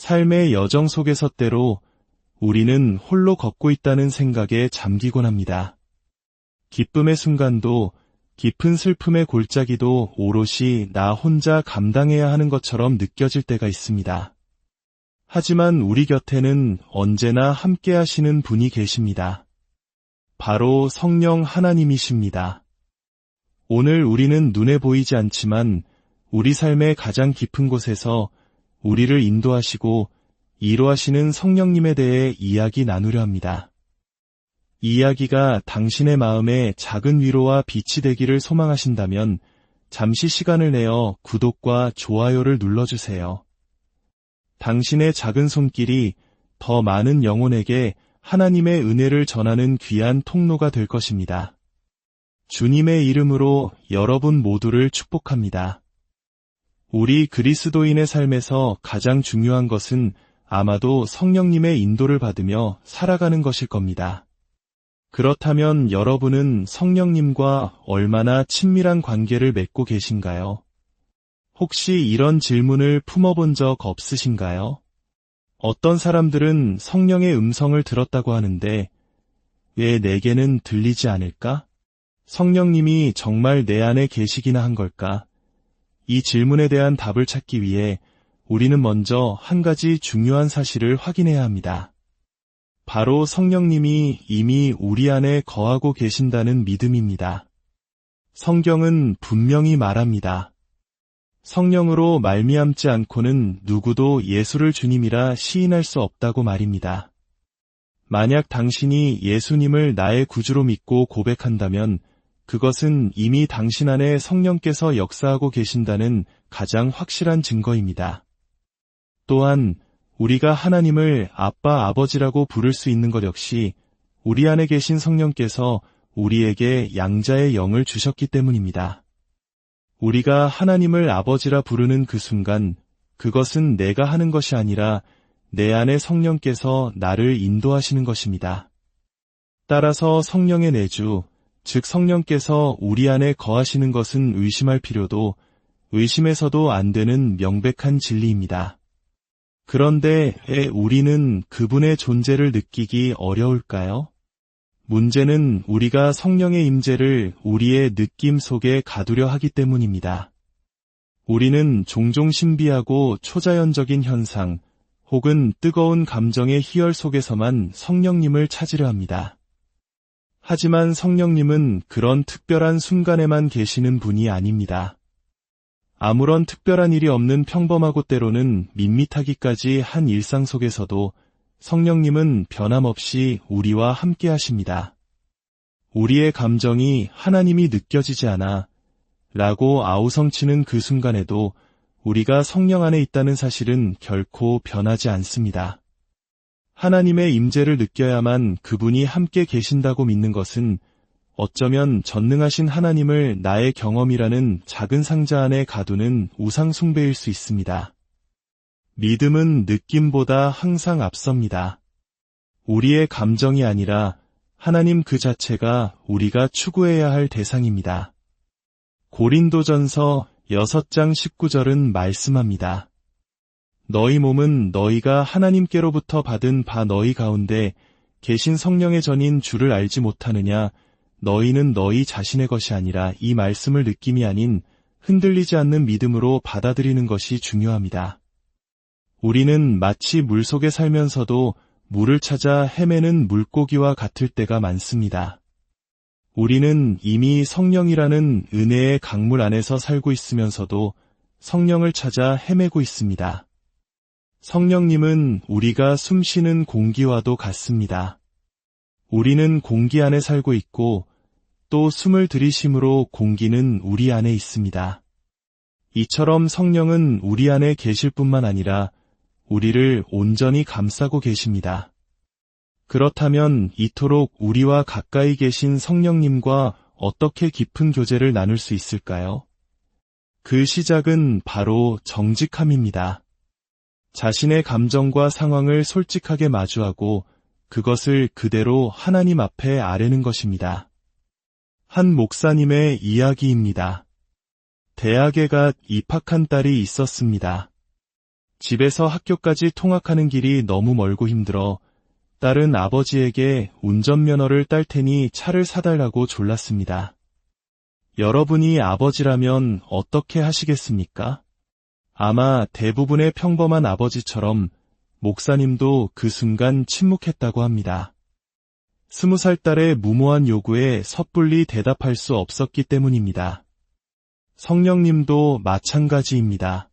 삶의 여정 속에서 때로 우리는 홀로 걷고 있다는 생각에 잠기곤 합니다. 기쁨의 순간도 깊은 슬픔의 골짜기도 오롯이 나 혼자 감당해야 하는 것처럼 느껴질 때가 있습니다. 하지만 우리 곁에는 언제나 함께 하시는 분이 계십니다. 바로 성령 하나님이십니다. 오늘 우리는 눈에 보이지 않지만 우리 삶의 가장 깊은 곳에서 우리를 인도하시고 이루하시는 성령님에 대해 이야기 나누려 합니다. 이 이야기가 당신의 마음에 작은 위로와 빛이 되기를 소망하신다면 잠시 시간을 내어 구독과 좋아요를 눌러주세요. 당신의 작은 손길이 더 많은 영혼에게 하나님의 은혜를 전하는 귀한 통로가 될 것입니다. 주님의 이름으로 여러분 모두를 축복합니다. 우리 그리스도인의 삶에서 가장 중요한 것은 아마도 성령님의 인도를 받으며 살아가는 것일 겁니다. 그렇다면 여러분은 성령님과 얼마나 친밀한 관계를 맺고 계신가요? 혹시 이런 질문을 품어본 적 없으신가요? 어떤 사람들은 성령의 음성을 들었다고 하는데 왜 내게는 들리지 않을까? 성령님이 정말 내 안에 계시기나 한 걸까? 이 질문에 대한 답을 찾기 위해 우리는 먼저 한 가지 중요한 사실을 확인해야 합니다. 바로 성령님이 이미 우리 안에 거하고 계신다는 믿음입니다. 성경은 분명히 말합니다. 성령으로 말미암지 않고는 누구도 예수를 주님이라 시인할 수 없다고 말입니다. 만약 당신이 예수님을 나의 구주로 믿고 고백한다면 그것은 이미 당신 안에 성령께서 역사하고 계신다는 가장 확실한 증거입니다. 또한 우리가 하나님을 아빠, 아버지라고 부를 수 있는 것 역시 우리 안에 계신 성령께서 우리에게 양자의 영을 주셨기 때문입니다. 우리가 하나님을 아버지라 부르는 그 순간 그것은 내가 하는 것이 아니라 내 안에 성령께서 나를 인도하시는 것입니다. 따라서 성령의 내주, 즉 성령께서 우리 안에 거하시는 것은 의심할 필요도 의심해서도 안 되는 명백한 진리입니다. 그런데 왜 우리는 그분의 존재를 느끼기 어려울까요? 문제는 우리가 성령의 임재를 우리의 느낌 속에 가두려 하기 때문입니다. 우리는 종종 신비하고 초자연적인 현상 혹은 뜨거운 감정의 희열 속에서만 성령님을 찾으려 합니다. 하지만 성령님은 그런 특별한 순간에만 계시는 분이 아닙니다. 아무런 특별한 일이 없는 평범하고 때로는 밋밋하기까지 한 일상 속에서도 성령님은 변함없이 우리와 함께 하십니다. 우리의 감정이 하나님이 느껴지지 않아 라고 아우성치는 그 순간에도 우리가 성령 안에 있다는 사실은 결코 변하지 않습니다. 하나님의 임재를 느껴야만 그분이 함께 계신다고 믿는 것은 어쩌면 전능하신 하나님을 나의 경험이라는 작은 상자 안에 가두는 우상 숭배일 수 있습니다. 믿음은 느낌보다 항상 앞섭니다. 우리의 감정이 아니라 하나님 그 자체가 우리가 추구해야 할 대상입니다. 고린도전서 6장 19절은 말씀합니다. 너희 몸은 너희가 하나님께로부터 받은 바 너희 가운데 계신 성령의 전인 주를 알지 못하느냐? 너희는 너희 자신의 것이 아니라 이 말씀을 느낌이 아닌 흔들리지 않는 믿음으로 받아들이는 것이 중요합니다. 우리는 마치 물속에 살면서도 물을 찾아 헤매는 물고기와 같을 때가 많습니다. 우리는 이미 성령이라는 은혜의 강물 안에서 살고 있으면서도 성령을 찾아 헤매고 있습니다. 성령님은 우리가 숨쉬는 공기와도 같습니다. 우리는 공기 안에 살고 있고 또 숨을 들이심으로 공기는 우리 안에 있습니다. 이처럼 성령은 우리 안에 계실 뿐만 아니라 우리를 온전히 감싸고 계십니다. 그렇다면 이토록 우리와 가까이 계신 성령님과 어떻게 깊은 교제를 나눌 수 있을까요? 그 시작은 바로 정직함입니다. 자신의 감정과 상황을 솔직하게 마주하고 그것을 그대로 하나님 앞에 아뢰는 것입니다. 한 목사님의 이야기입니다. 대학에 갓 입학한 딸이 있었습니다. 집에서 학교까지 통학하는 길이 너무 멀고 힘들어 딸은 아버지에게 운전면허를 딸 테니 차를 사달라고 졸랐습니다. 여러분이 아버지라면 어떻게 하시겠습니까? 아마 대부분의 평범한 아버지처럼 목사님도 그 순간 침묵했다고 합니다. 20살 딸의 무모한 요구에 섣불리 대답할 수 없었기 때문입니다. 성령님도 마찬가지입니다.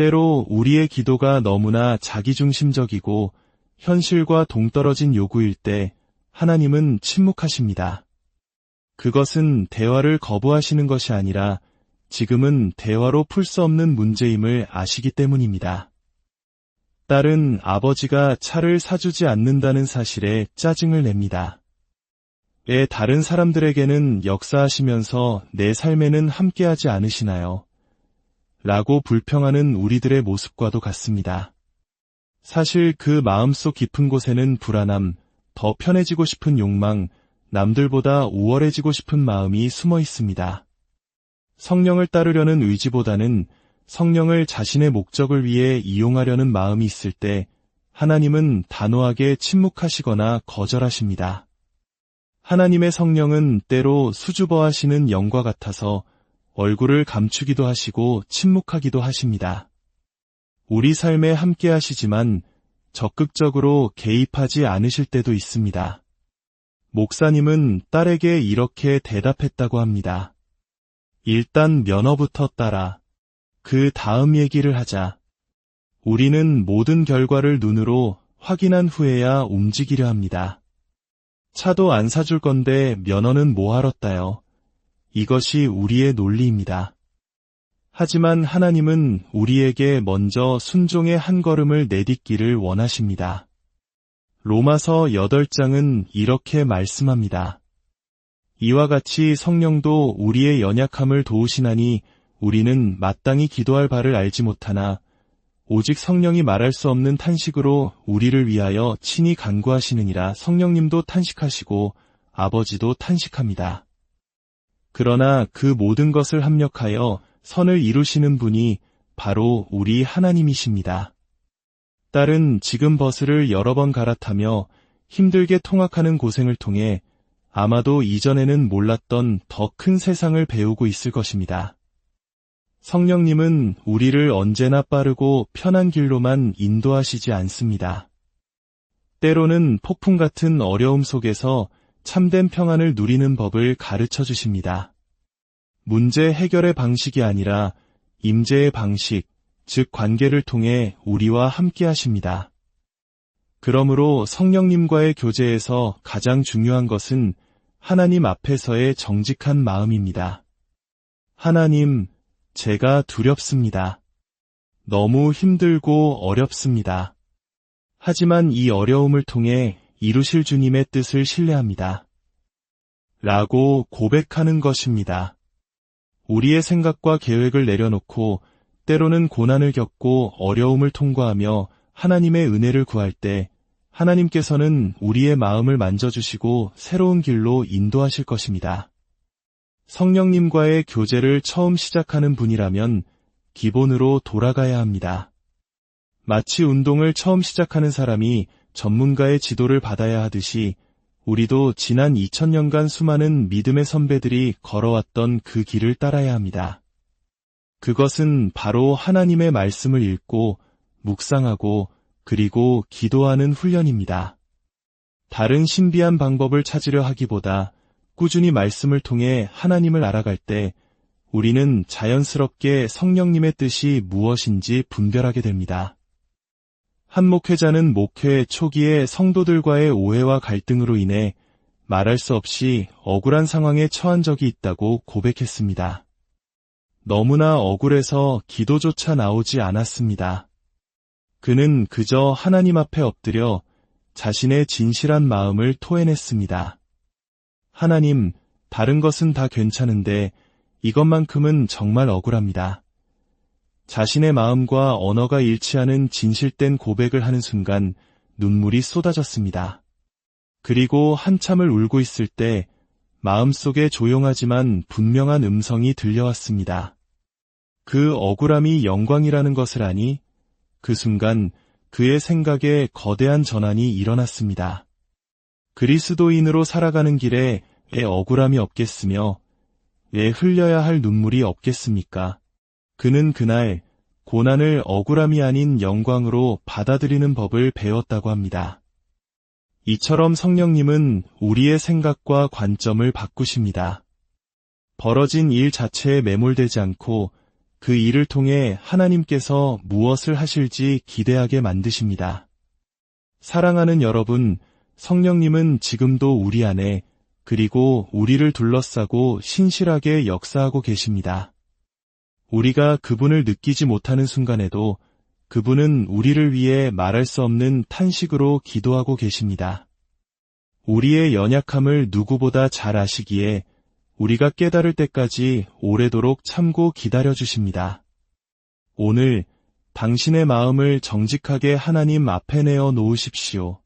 때로 우리의 기도가 너무나 자기중심적이고 현실과 동떨어진 요구일 때 하나님은 침묵하십니다. 그것은 대화를 거부하시는 것이 아니라 지금은 대화로 풀 수 없는 문제임을 아시기 때문입니다. 딸은 아버지가 차를 사주지 않는다는 사실에 짜증을 냅니다. 왜 다른 사람들에게는 역사하시면서 내 삶에는 함께하지 않으시나요? 라고 불평하는 우리들의 모습과도 같습니다. 사실 그 마음속 깊은 곳에는 불안함, 더 편해지고 싶은 욕망, 남들보다 우월해지고 싶은 마음이 숨어 있습니다. 성령을 따르려는 의지보다는 성령을 자신의 목적을 위해 이용하려는 마음이 있을 때 하나님은 단호하게 침묵하시거나 거절하십니다. 하나님의 성령은 때로 수줍어하시는 영과 같아서 얼굴을 감추기도 하시고 침묵하기도 하십니다. 우리 삶에 함께 하시지만 적극적으로 개입하지 않으실 때도 있습니다. 목사님은 딸에게 이렇게 대답했다고 합니다. 일단 면허부터 따라. 그 다음 얘기를 하자. 우리는 모든 결과를 눈으로 확인한 후에야 움직이려 합니다. 차도 안 사줄 건데 면허는 뭐하러 따요? 이것이 우리의 논리입니다. 하지만 하나님은 우리에게 먼저 순종의 한 걸음을 내딛기를 원하십니다. 로마서 8장은 이렇게 말씀합니다. 이와 같이 성령도 우리의 연약함을 도우시나니 우리는 마땅히 기도할 바를 알지 못하나 오직 성령이 말할 수 없는 탄식으로 우리를 위하여 친히 간구하시느니라. 성령님도 탄식하시고 아버지도 탄식합니다. 그러나 그 모든 것을 합력하여 선을 이루시는 분이 바로 우리 하나님이십니다. 딸은 지금 버스를 여러 번 갈아타며 힘들게 통학하는 고생을 통해 아마도 이전에는 몰랐던 더 큰 세상을 배우고 있을 것입니다. 성령님은 우리를 언제나 빠르고 편한 길로만 인도하시지 않습니다. 때로는 폭풍 같은 어려움 속에서 참된 평안을 누리는 법을 가르쳐 주십니다. 문제 해결의 방식이 아니라 임재의 방식, 즉 관계를 통해 우리와 함께 하십니다. 그러므로 성령님과의 교제에서 가장 중요한 것은 하나님 앞에서의 정직한 마음입니다. 하나님, 제가 두렵습니다. 너무 힘들고 어렵습니다. 하지만 이 어려움을 통해 이루실 주님의 뜻을 신뢰합니다. 라고 고백하는 것입니다. 우리의 생각과 계획을 내려놓고 때로는 고난을 겪고 어려움을 통과하며 하나님의 은혜를 구할 때 하나님께서는 우리의 마음을 만져주시고 새로운 길로 인도하실 것입니다. 성령님과의 교제를 처음 시작하는 분이라면 기본으로 돌아가야 합니다. 마치 운동을 처음 시작하는 사람이 전문가의 지도를 받아야 하듯이 우리도 지난 2000년간 수많은 믿음의 선배들이 걸어왔던 그 길을 따라야 합니다. 그것은 바로 하나님의 말씀을 읽고 묵상하고 그리고 기도하는 훈련입니다. 다른 신비한 방법을 찾으려 하기보다 꾸준히 말씀을 통해 하나님을 알아갈 때 우리는 자연스럽게 성령님의 뜻이 무엇인지 분별하게 됩니다. 한 목회자는 목회 초기에 성도들과의 오해와 갈등으로 인해 말할 수 없이 억울한 상황에 처한 적이 있다고 고백했습니다. 너무나 억울해서 기도조차 나오지 않았습니다. 그는 그저 하나님 앞에 엎드려 자신의 진실한 마음을 토해냈습니다. 하나님, 다른 것은 다 괜찮은데 이것만큼은 정말 억울합니다. 자신의 마음과 언어가 일치하는 진실된 고백을 하는 순간 눈물이 쏟아졌습니다. 그리고 한참을 울고 있을 때 마음속에 조용하지만 분명한 음성이 들려왔습니다. 그 억울함이 영광이라는 것을 아니? 그 순간 그의 생각에 거대한 전환이 일어났습니다. 그리스도인으로 살아가는 길에 왜 억울함이 없겠으며 왜 흘려야 할 눈물이 없겠습니까? 그는 그날 고난을 억울함이 아닌 영광으로 받아들이는 법을 배웠다고 합니다. 이처럼 성령님은 우리의 생각과 관점을 바꾸십니다. 벌어진 일 자체에 매몰되지 않고 그 일을 통해 하나님께서 무엇을 하실지 기대하게 만드십니다. 사랑하는 여러분, 성령님은 지금도 우리 안에 그리고 우리를 둘러싸고 신실하게 역사하고 계십니다. 우리가 그분을 느끼지 못하는 순간에도 그분은 우리를 위해 말할 수 없는 탄식으로 기도하고 계십니다. 우리의 연약함을 누구보다 잘 아시기에 우리가 깨달을 때까지 오래도록 참고 기다려 주십니다. 오늘 당신의 마음을 정직하게 하나님 앞에 내어 놓으십시오.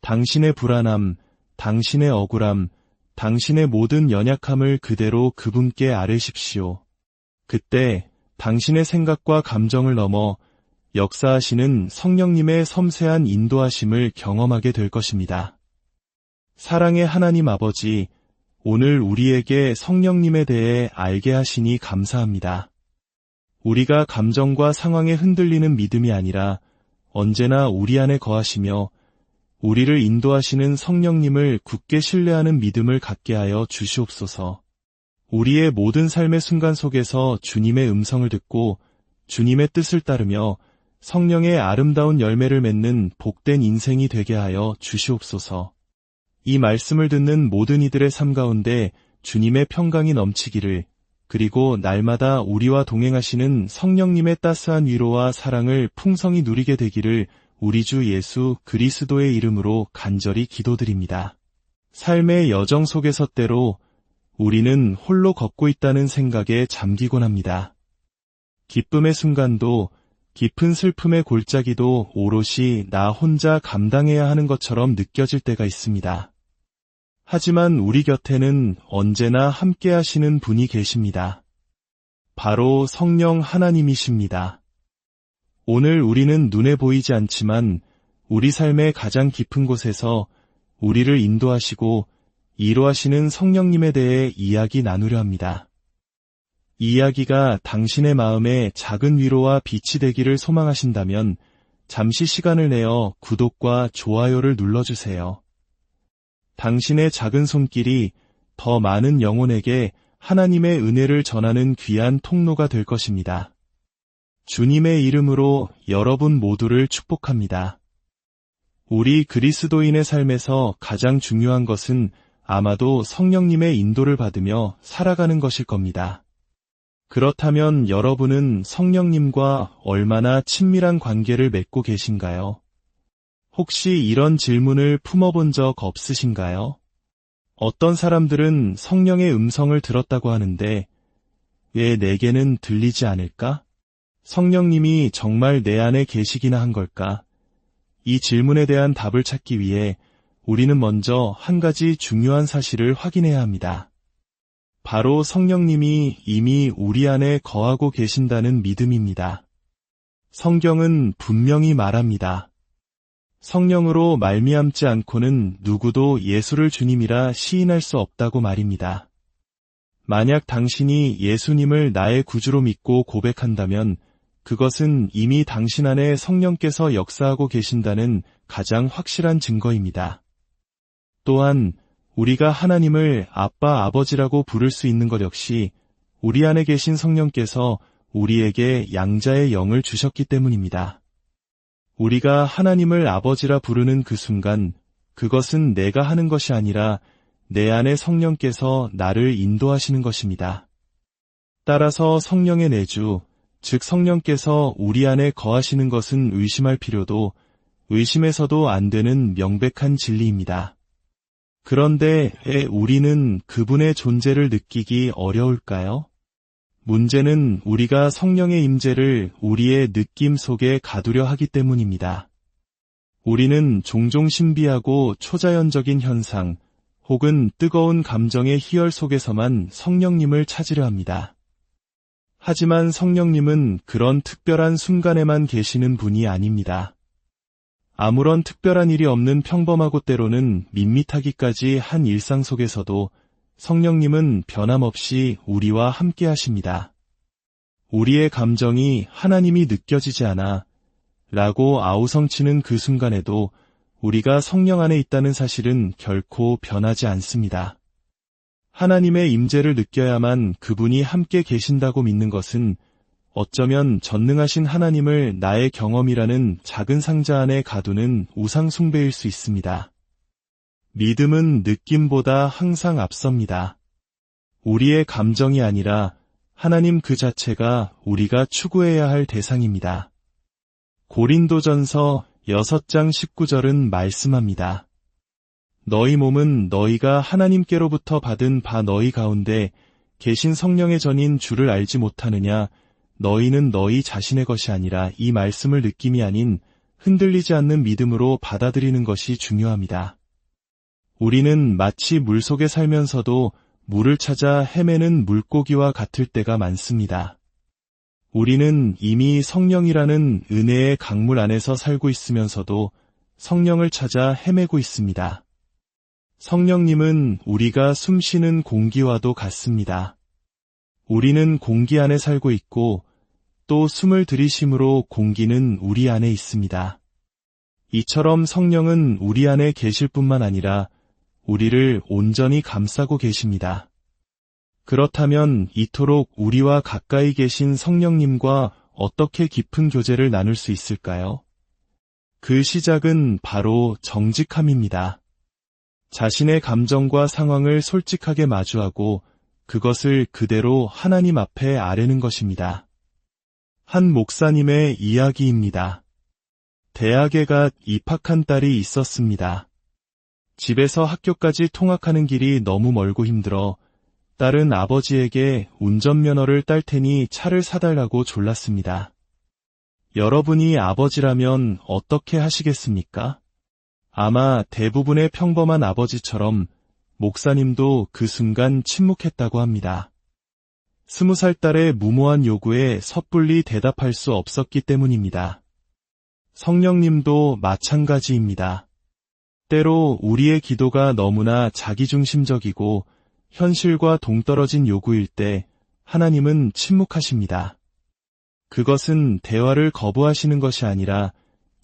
당신의 불안함, 당신의 억울함, 당신의 모든 연약함을 그대로 그분께 아뢰십시오. 그때 당신의 생각과 감정을 넘어 역사하시는 성령님의 섬세한 인도하심을 경험하게 될 것입니다. 사랑의 하나님 아버지, 오늘 우리에게 성령님에 대해 알게 하시니 감사합니다. 우리가 감정과 상황에 흔들리는 믿음이 아니라 언제나 우리 안에 거하시며 우리를 인도하시는 성령님을 굳게 신뢰하는 믿음을 갖게 하여 주시옵소서. 우리의 모든 삶의 순간 속에서 주님의 음성을 듣고 주님의 뜻을 따르며 성령의 아름다운 열매를 맺는 복된 인생이 되게 하여 주시옵소서. 이 말씀을 듣는 모든 이들의 삶 가운데 주님의 평강이 넘치기를, 그리고 날마다 우리와 동행하시는 성령님의 따스한 위로와 사랑을 풍성히 누리게 되기를 우리 주 예수 그리스도의 이름으로 간절히 기도드립니다. 삶의 여정 속에서 때로 우리는 홀로 걷고 있다는 생각에 잠기곤 합니다. 기쁨의 순간도 깊은 슬픔의 골짜기도 오롯이 나 혼자 감당해야 하는 것처럼 느껴질 때가 있습니다. 하지만 우리 곁에는 언제나 함께 하시는 분이 계십니다. 바로 성령 하나님이십니다. 오늘 우리는 눈에 보이지 않지만 우리 삶의 가장 깊은 곳에서 우리를 인도하시고 이루하시는 성령님에 대해 이야기 나누려 합니다. 이 이야기가 당신의 마음에 작은 위로와 빛이 되기를 소망하신다면 잠시 시간을 내어 구독과 좋아요를 눌러주세요. 당신의 작은 손길이 더 많은 영혼에게 하나님의 은혜를 전하는 귀한 통로가 될 것입니다. 주님의 이름으로 여러분 모두를 축복합니다. 우리 그리스도인의 삶에서 가장 중요한 것은 아마도 성령님의 인도를 받으며 살아가는 것일 겁니다. 그렇다면 여러분은 성령님과 얼마나 친밀한 관계를 맺고 계신가요? 혹시 이런 질문을 품어본 적 없으신가요? 어떤 사람들은 성령의 음성을 들었다고 하는데 왜 내게는 들리지 않을까? 성령님이 정말 내 안에 계시기나 한 걸까? 이 질문에 대한 답을 찾기 위해 우리는 먼저 한 가지 중요한 사실을 확인해야 합니다. 바로 성령님이 이미 우리 안에 거하고 계신다는 믿음입니다. 성경은 분명히 말합니다. 성령으로 말미암지 않고는 누구도 예수를 주님이라 시인할 수 없다고 말입니다. 만약 당신이 예수님을 나의 구주로 믿고 고백한다면 그것은 이미 당신 안에 성령께서 역사하고 계신다는 가장 확실한 증거입니다. 또한 우리가 하나님을 아빠, 아버지라고 부를 수 있는 것 역시 우리 안에 계신 성령께서 우리에게 양자의 영을 주셨기 때문입니다. 우리가 하나님을 아버지라 부르는 그 순간 그것은 내가 하는 것이 아니라 내 안에 성령께서 나를 인도하시는 것입니다. 따라서 성령의 내주, 즉 성령께서 우리 안에 거하시는 것은 의심할 필요도 의심해서도 안 되는 명백한 진리입니다. 그런데 왜 우리는 그분의 존재를 느끼기 어려울까요? 문제는 우리가 성령의 임재를 우리의 느낌 속에 가두려 하기 때문입니다. 우리는 종종 신비하고 초자연적인 현상 혹은 뜨거운 감정의 희열 속에서만 성령님을 찾으려 합니다. 하지만 성령님은 그런 특별한 순간에만 계시는 분이 아닙니다. 아무런 특별한 일이 없는 평범하고 때로는 밋밋하기까지 한 일상 속에서도 성령님은 변함없이 우리와 함께 하십니다. 우리의 감정이 하나님이 느껴지지 않아 라고 아우성치는 그 순간에도 우리가 성령 안에 있다는 사실은 결코 변하지 않습니다. 하나님의 임재를 느껴야만 그분이 함께 계신다고 믿는 것은 어쩌면 전능하신 하나님을 나의 경험이라는 작은 상자 안에 가두는 우상 숭배일 수 있습니다. 믿음은 느낌보다 항상 앞섭니다. 우리의 감정이 아니라 하나님 그 자체가 우리가 추구해야 할 대상입니다. 고린도전서 6장 19절은 말씀합니다. 너희 몸은 너희가 하나님께로부터 받은 바 너희 가운데 계신 성령의 전인 주를 알지 못하느냐. 너희는 너희 자신의 것이 아니라 이 말씀을 느낌이 아닌 흔들리지 않는 믿음으로 받아들이는 것이 중요합니다. 우리는 마치 물속에 살면서도 물을 찾아 헤매는 물고기와 같을 때가 많습니다. 우리는 이미 성령이라는 은혜의 강물 안에서 살고 있으면서도 성령을 찾아 헤매고 있습니다. 성령님은 우리가 숨쉬는 공기와도 같습니다. 우리는 공기 안에 살고 있고 또 숨을 들이심으로 공기는 우리 안에 있습니다. 이처럼 성령은 우리 안에 계실 뿐만 아니라 우리를 온전히 감싸고 계십니다. 그렇다면 이토록 우리와 가까이 계신 성령님과 어떻게 깊은 교제를 나눌 수 있을까요? 그 시작은 바로 정직함입니다. 자신의 감정과 상황을 솔직하게 마주하고 그것을 그대로 하나님 앞에 아뢰는 것입니다. 한 목사님의 이야기입니다. 대학에 갓 입학한 딸이 있었습니다. 집에서 학교까지 통학하는 길이 너무 멀고 힘들어 딸은 아버지에게 운전면허를 딸 테니 차를 사달라고 졸랐습니다. 여러분이 아버지라면 어떻게 하시겠습니까? 아마 대부분의 평범한 아버지처럼 목사님도 그 순간 침묵했다고 합니다. 20살 딸의 무모한 요구에 섣불리 대답할 수 없었기 때문입니다. 성령님도 마찬가지입니다. 때로 우리의 기도가 너무나 자기중심적이고 현실과 동떨어진 요구일 때 하나님은 침묵하십니다. 그것은 대화를 거부하시는 것이 아니라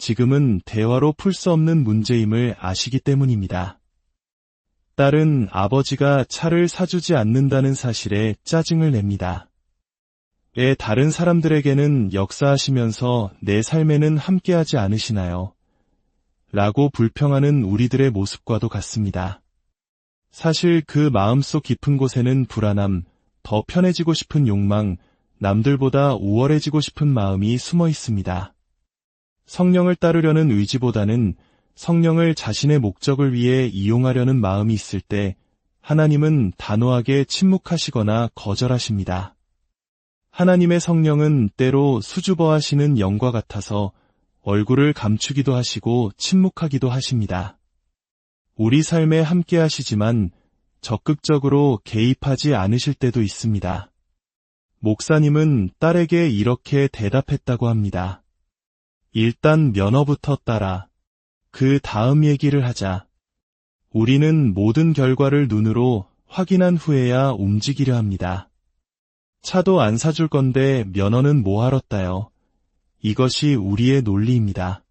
지금은 대화로 풀 수 없는 문제임을 아시기 때문입니다. 딸은 아버지가 차를 사주지 않는다는 사실에 짜증을 냅니다. 왜 다른 사람들에게는 역사하시면서 내 삶에는 함께하지 않으시나요? 라고 불평하는 우리들의 모습과도 같습니다. 사실 그 마음속 깊은 곳에는 불안함, 더 편해지고 싶은 욕망, 남들보다 우월해지고 싶은 마음이 숨어 있습니다. 성령을 따르려는 의지보다는 성령을 자신의 목적을 위해 이용하려는 마음이 있을 때 하나님은 단호하게 침묵하시거나 거절하십니다. 하나님의 성령은 때로 수줍어하시는 영과 같아서 얼굴을 감추기도 하시고 침묵하기도 하십니다. 우리 삶에 함께 하시지만 적극적으로 개입하지 않으실 때도 있습니다. 목사님은 딸에게 이렇게 대답했다고 합니다. 일단 면허부터 따라. 그 다음 얘기를 하자. 우리는 모든 결과를 눈으로 확인한 후에야 움직이려 합니다. 차도 안 사줄 건데 면허는 뭐하러 따요? 이것이 우리의 논리입니다.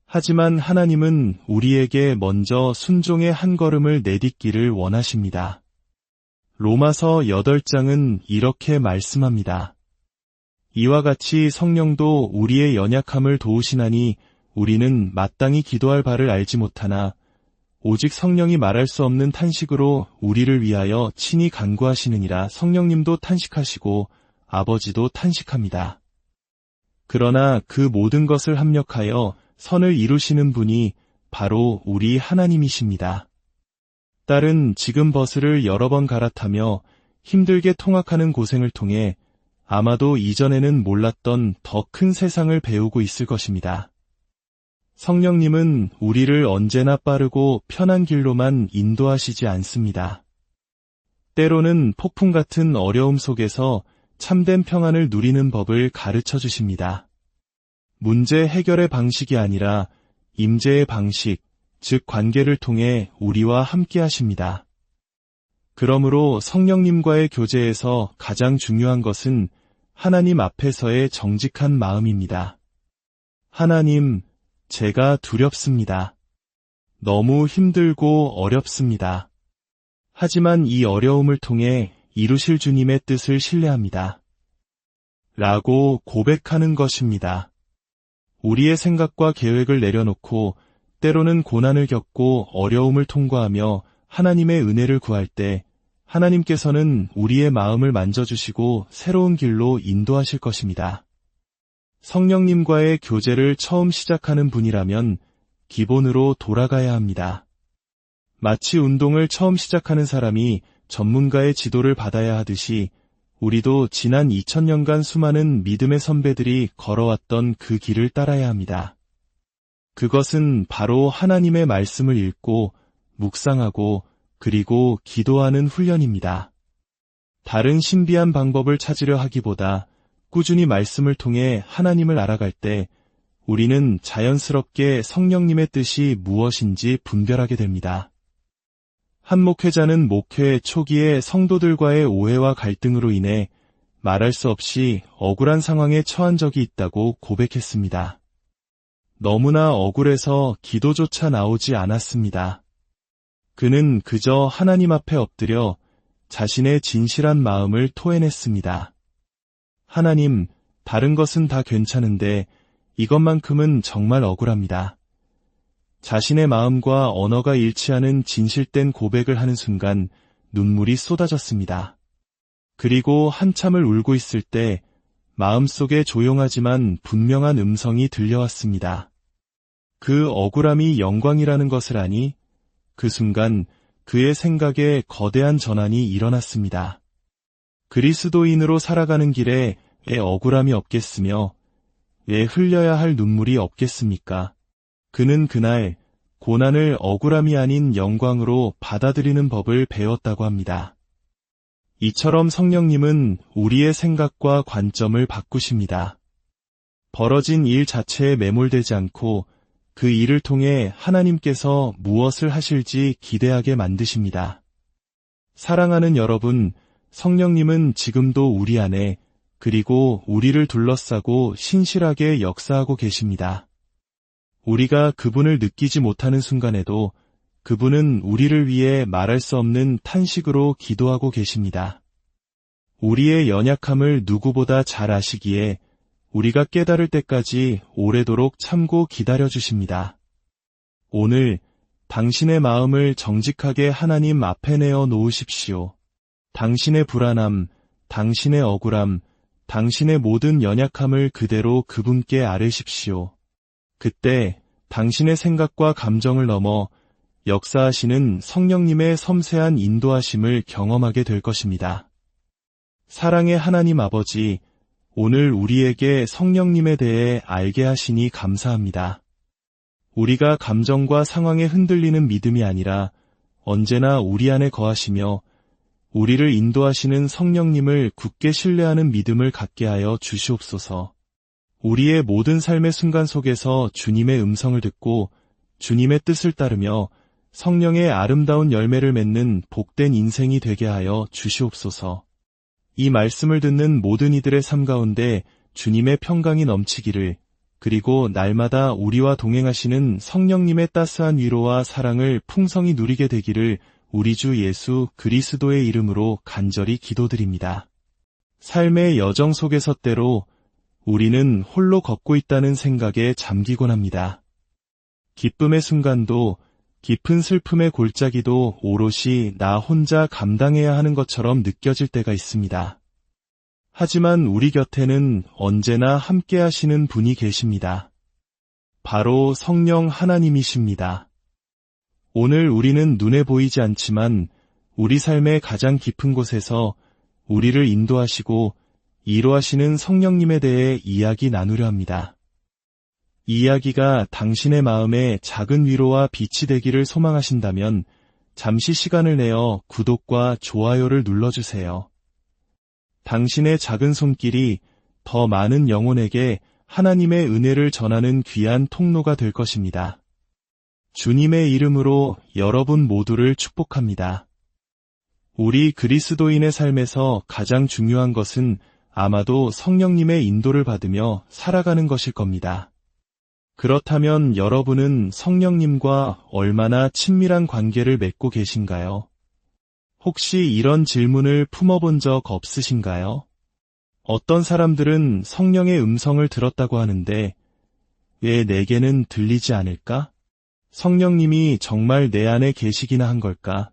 하지만 하나님은 우리에게 먼저 순종의 한 걸음을 내딛기를 원하십니다. 로마서 8장은 이렇게 말씀합니다. 이와 같이 성령도 우리의 연약함을 도우시나니 우리는 마땅히 기도할 바를 알지 못하나 오직 성령이 말할 수 없는 탄식으로 우리를 위하여 친히 간구하시느니라. 성령님도 탄식하시고 아버지도 탄식합니다. 그러나 그 모든 것을 합력하여 선을 이루시는 분이 바로 우리 하나님이십니다. 딸은 지금 버스를 여러 번 갈아타며 힘들게 통학하는 고생을 통해 아마도 이전에는 몰랐던 더 큰 세상을 배우고 있을 것입니다. 성령님은 우리를 언제나 빠르고 편한 길로만 인도하시지 않습니다. 때로는 폭풍 같은 어려움 속에서 참된 평안을 누리는 법을 가르쳐 주십니다. 문제 해결의 방식이 아니라 임재의 방식, 즉 관계를 통해 우리와 함께 하십니다. 그러므로 성령님과의 교제에서 가장 중요한 것은 하나님 앞에서의 정직한 마음입니다. 하나님, 제가 두렵습니다. 너무 힘들고 어렵습니다. 하지만 이 어려움을 통해 이루실 주님의 뜻을 신뢰합니다. 라고 고백하는 것입니다. 우리의 생각과 계획을 내려놓고 때로는 고난을 겪고 어려움을 통과하며 하나님의 은혜를 구할 때 하나님께서는 우리의 마음을 만져주시고 새로운 길로 인도하실 것입니다. 성령님과의 교제를 처음 시작하는 분이라면 기본으로 돌아가야 합니다. 마치 운동을 처음 시작하는 사람이 전문가의 지도를 받아야 하듯이 우리도 지난 2000년간 수많은 믿음의 선배들이 걸어왔던 그 길을 따라야 합니다. 그것은 바로 하나님의 말씀을 읽고 묵상하고 그리고 기도하는 훈련입니다. 다른 신비한 방법을 찾으려 하기보다 꾸준히 말씀을 통해 하나님을 알아갈 때 우리는 자연스럽게 성령님의 뜻이 무엇인지 분별하게 됩니다. 한 목회자는 목회 초기에 성도들과의 오해와 갈등으로 인해 말할 수 없이 억울한 상황에 처한 적이 있다고 고백했습니다. 너무나 억울해서 기도조차 나오지 않았습니다. 그는 그저 하나님 앞에 엎드려 자신의 진실한 마음을 토해냈습니다. 하나님, 다른 것은 다 괜찮은데 이것만큼은 정말 억울합니다. 자신의 마음과 언어가 일치하는 진실된 고백을 하는 순간 눈물이 쏟아졌습니다. 그리고 한참을 울고 있을 때 마음속에 조용하지만 분명한 음성이 들려왔습니다. 그 억울함이 영광이라는 것을 아니 그 순간 그의 생각에 거대한 전환이 일어났습니다. 그리스도인으로 살아가는 길에 왜 억울함이 없겠으며 왜 흘려야 할 눈물이 없겠습니까? 그는 그날 고난을 억울함이 아닌 영광으로 받아들이는 법을 배웠다고 합니다. 이처럼 성령님은 우리의 생각과 관점을 바꾸십니다. 벌어진 일 자체에 매몰되지 않고 그 일을 통해 하나님께서 무엇을 하실지 기대하게 만드십니다. 사랑하는 여러분, 성령님은 지금도 우리 안에 그리고 우리를 둘러싸고 신실하게 역사하고 계십니다. 우리가 그분을 느끼지 못하는 순간에도 그분은 우리를 위해 말할 수 없는 탄식으로 기도하고 계십니다. 우리의 연약함을 누구보다 잘 아시기에 우리가 깨달을 때까지 오래도록 참고 기다려주십니다. 오늘 당신의 마음을 정직하게 하나님 앞에 내어 놓으십시오. 당신의 불안함, 당신의 억울함, 당신의 모든 연약함을 그대로 그분께 아뢰십시오. 그때 당신의 생각과 감정을 넘어 역사하시는 성령님의 섬세한 인도하심을 경험하게 될 것입니다. 사랑의 하나님 아버지, 오늘 우리에게 성령님에 대해 알게 하시니 감사합니다. 우리가 감정과 상황에 흔들리는 믿음이 아니라 언제나 우리 안에 거하시며 우리를 인도하시는 성령님을 굳게 신뢰하는 믿음을 갖게 하여 주시옵소서. 우리의 모든 삶의 순간 속에서 주님의 음성을 듣고 주님의 뜻을 따르며 성령의 아름다운 열매를 맺는 복된 인생이 되게 하여 주시옵소서. 이 말씀을 듣는 모든 이들의 삶 가운데 주님의 평강이 넘치기를, 그리고 날마다 우리와 동행하시는 성령님의 따스한 위로와 사랑을 풍성히 누리게 되기를 우리 주 예수 그리스도의 이름으로 간절히 기도드립니다. 삶의 여정 속에서 때로 우리는 홀로 걷고 있다는 생각에 잠기곤 합니다. 기쁨의 순간도 깊은 슬픔의 골짜기도 오롯이 나 혼자 감당해야 하는 것처럼 느껴질 때가 있습니다. 하지만 우리 곁에는 언제나 함께 하시는 분이 계십니다. 바로 성령 하나님이십니다. 오늘 우리는 눈에 보이지 않지만 우리 삶의 가장 깊은 곳에서 우리를 인도하시고 이루하시는 성령님에 대해 이야기 나누려 합니다. 이 이야기가 당신의 마음에 작은 위로와 빛이 되기를 소망하신다면 잠시 시간을 내어 구독과 좋아요를 눌러주세요. 당신의 작은 손길이 더 많은 영혼에게 하나님의 은혜를 전하는 귀한 통로가 될 것입니다. 주님의 이름으로 여러분 모두를 축복합니다. 우리 그리스도인의 삶에서 가장 중요한 것은 아마도 성령님의 인도를 받으며 살아가는 것일 겁니다. 그렇다면 여러분은 성령님과 얼마나 친밀한 관계를 맺고 계신가요? 혹시 이런 질문을 품어본 적 없으신가요? 어떤 사람들은 성령의 음성을 들었다고 하는데 왜 내게는 들리지 않을까? 성령님이 정말 내 안에 계시기나 한 걸까?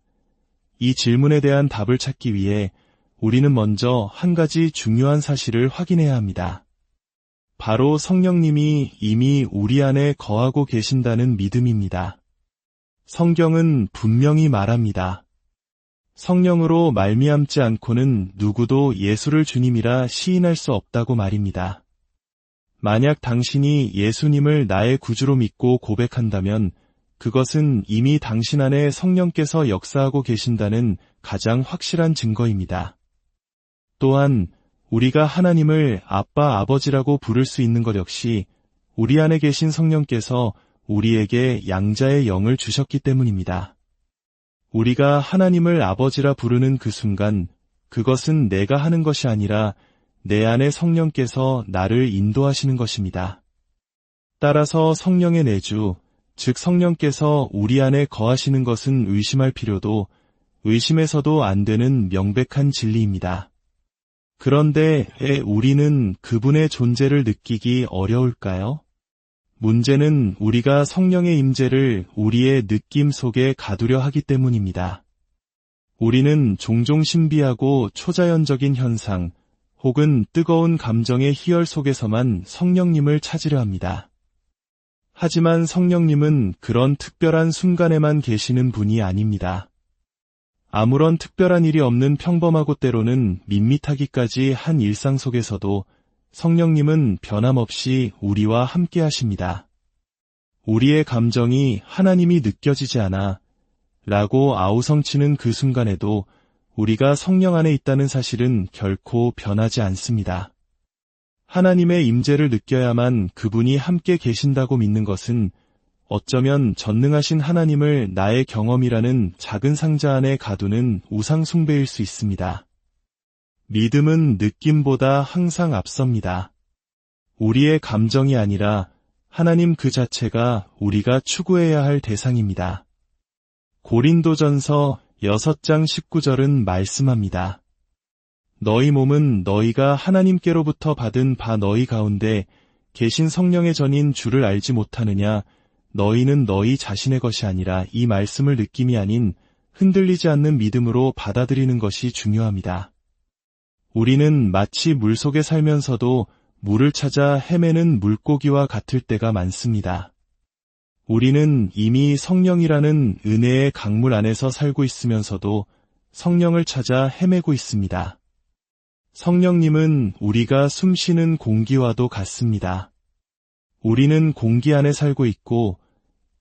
이 질문에 대한 답을 찾기 위해 우리는 먼저 한 가지 중요한 사실을 확인해야 합니다. 바로 성령님이 이미 우리 안에 거하고 계신다는 믿음입니다. 성경은 분명히 말합니다. 성령으로 말미암지 않고는 누구도 예수를 주님이라 시인할 수 없다고 말입니다. 만약 당신이 예수님을 나의 구주로 믿고 고백한다면 그것은 이미 당신 안에 성령께서 역사하고 계신다는 가장 확실한 증거입니다. 또한 우리가 하나님을 아빠, 아버지라고 부를 수 있는 것 역시 우리 안에 계신 성령께서 우리에게 양자의 영을 주셨기 때문입니다. 우리가 하나님을 아버지라 부르는 그 순간 그것은 내가 하는 것이 아니라 내 안에 성령께서 나를 인도하시는 것입니다. 따라서 성령의 내주, 즉 성령께서 우리 안에 거하시는 것은 의심할 필요도 의심해서도 안 되는 명백한 진리입니다. 그런데 왜 우리는 그분의 존재를 느끼기 어려울까요? 문제는 우리가 성령의 임재를 우리의 느낌 속에 가두려 하기 때문입니다. 우리는 종종 신비하고 초자연적인 현상 혹은 뜨거운 감정의 희열 속에서만 성령님을 찾으려 합니다. 하지만 성령님은 그런 특별한 순간에만 계시는 분이 아닙니다. 아무런 특별한 일이 없는 평범하고 때로는 밋밋하기까지 한 일상 속에서도 성령님은 변함없이 우리와 함께 하십니다. 우리의 감정이 하나님이 느껴지지 않아 라고 아우성치는 그 순간에도 우리가 성령 안에 있다는 사실은 결코 변하지 않습니다. 하나님의 임재를 느껴야만 그분이 함께 계신다고 믿는 것은 어쩌면 전능하신 하나님을 나의 경험이라는 작은 상자 안에 가두는 우상 숭배일 수 있습니다. 믿음은 느낌보다 항상 앞섭니다. 우리의 감정이 아니라 하나님 그 자체가 우리가 추구해야 할 대상입니다. 고린도전서 6장 19절은 말씀합니다. 너희 몸은 너희가 하나님께로부터 받은 바 너희 가운데 계신 성령의 전인 주를 알지 못하느냐? 너희는 너희 자신의 것이 아니라 이 말씀을 느낌이 아닌 흔들리지 않는 믿음으로 받아들이는 것이 중요합니다. 우리는 마치 물속에 살면서도 물을 찾아 헤매는 물고기와 같을 때가 많습니다. 우리는 이미 성령이라는 은혜의 강물 안에서 살고 있으면서도 성령을 찾아 헤매고 있습니다. 성령님은 우리가 숨쉬는 공기와도 같습니다. 우리는 공기 안에 살고 있고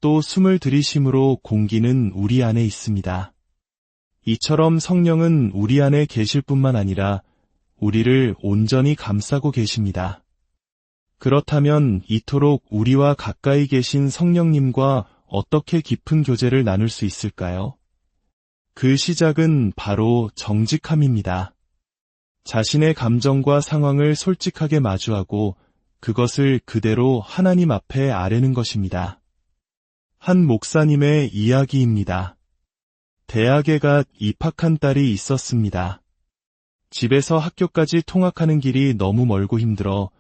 또 숨을 들이심으로 공기는 우리 안에 있습니다. 이처럼 성령은 우리 안에 계실 뿐만 아니라 우리를 온전히 감싸고 계십니다. 그렇다면 이토록 우리와 가까이 계신 성령님과 어떻게 깊은 교제를 나눌 수 있을까요? 그 시작은 바로 정직함입니다. 자신의 감정과 상황을 솔직하게 마주하고 그것을 그대로 하나님 앞에 아뢰는 것입니다. 한 목사님의 이야기입니다. 대학에 갓 입학한 딸이 있었습니다. 집에서 학교까지 통학하는 길이 너무 멀고 힘들어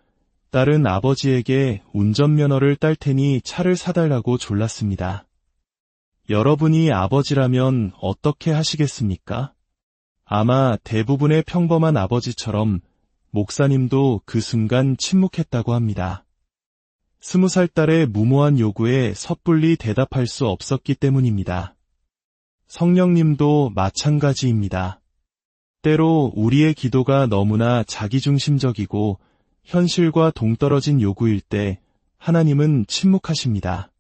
딸은 아버지에게 운전면허를 딸 테니 차를 사달라고 졸랐습니다. 여러분이 아버지라면 어떻게 하시겠습니까? 아마 대부분의 평범한 아버지처럼 목사님도 그 순간 침묵했다고 합니다. 20살 딸의 무모한 요구에 섣불리 대답할 수 없었기 때문입니다. 성령님도 마찬가지입니다. 때로 우리의 기도가 너무나 자기중심적이고 현실과 동떨어진 요구일 때 하나님은 침묵하십니다.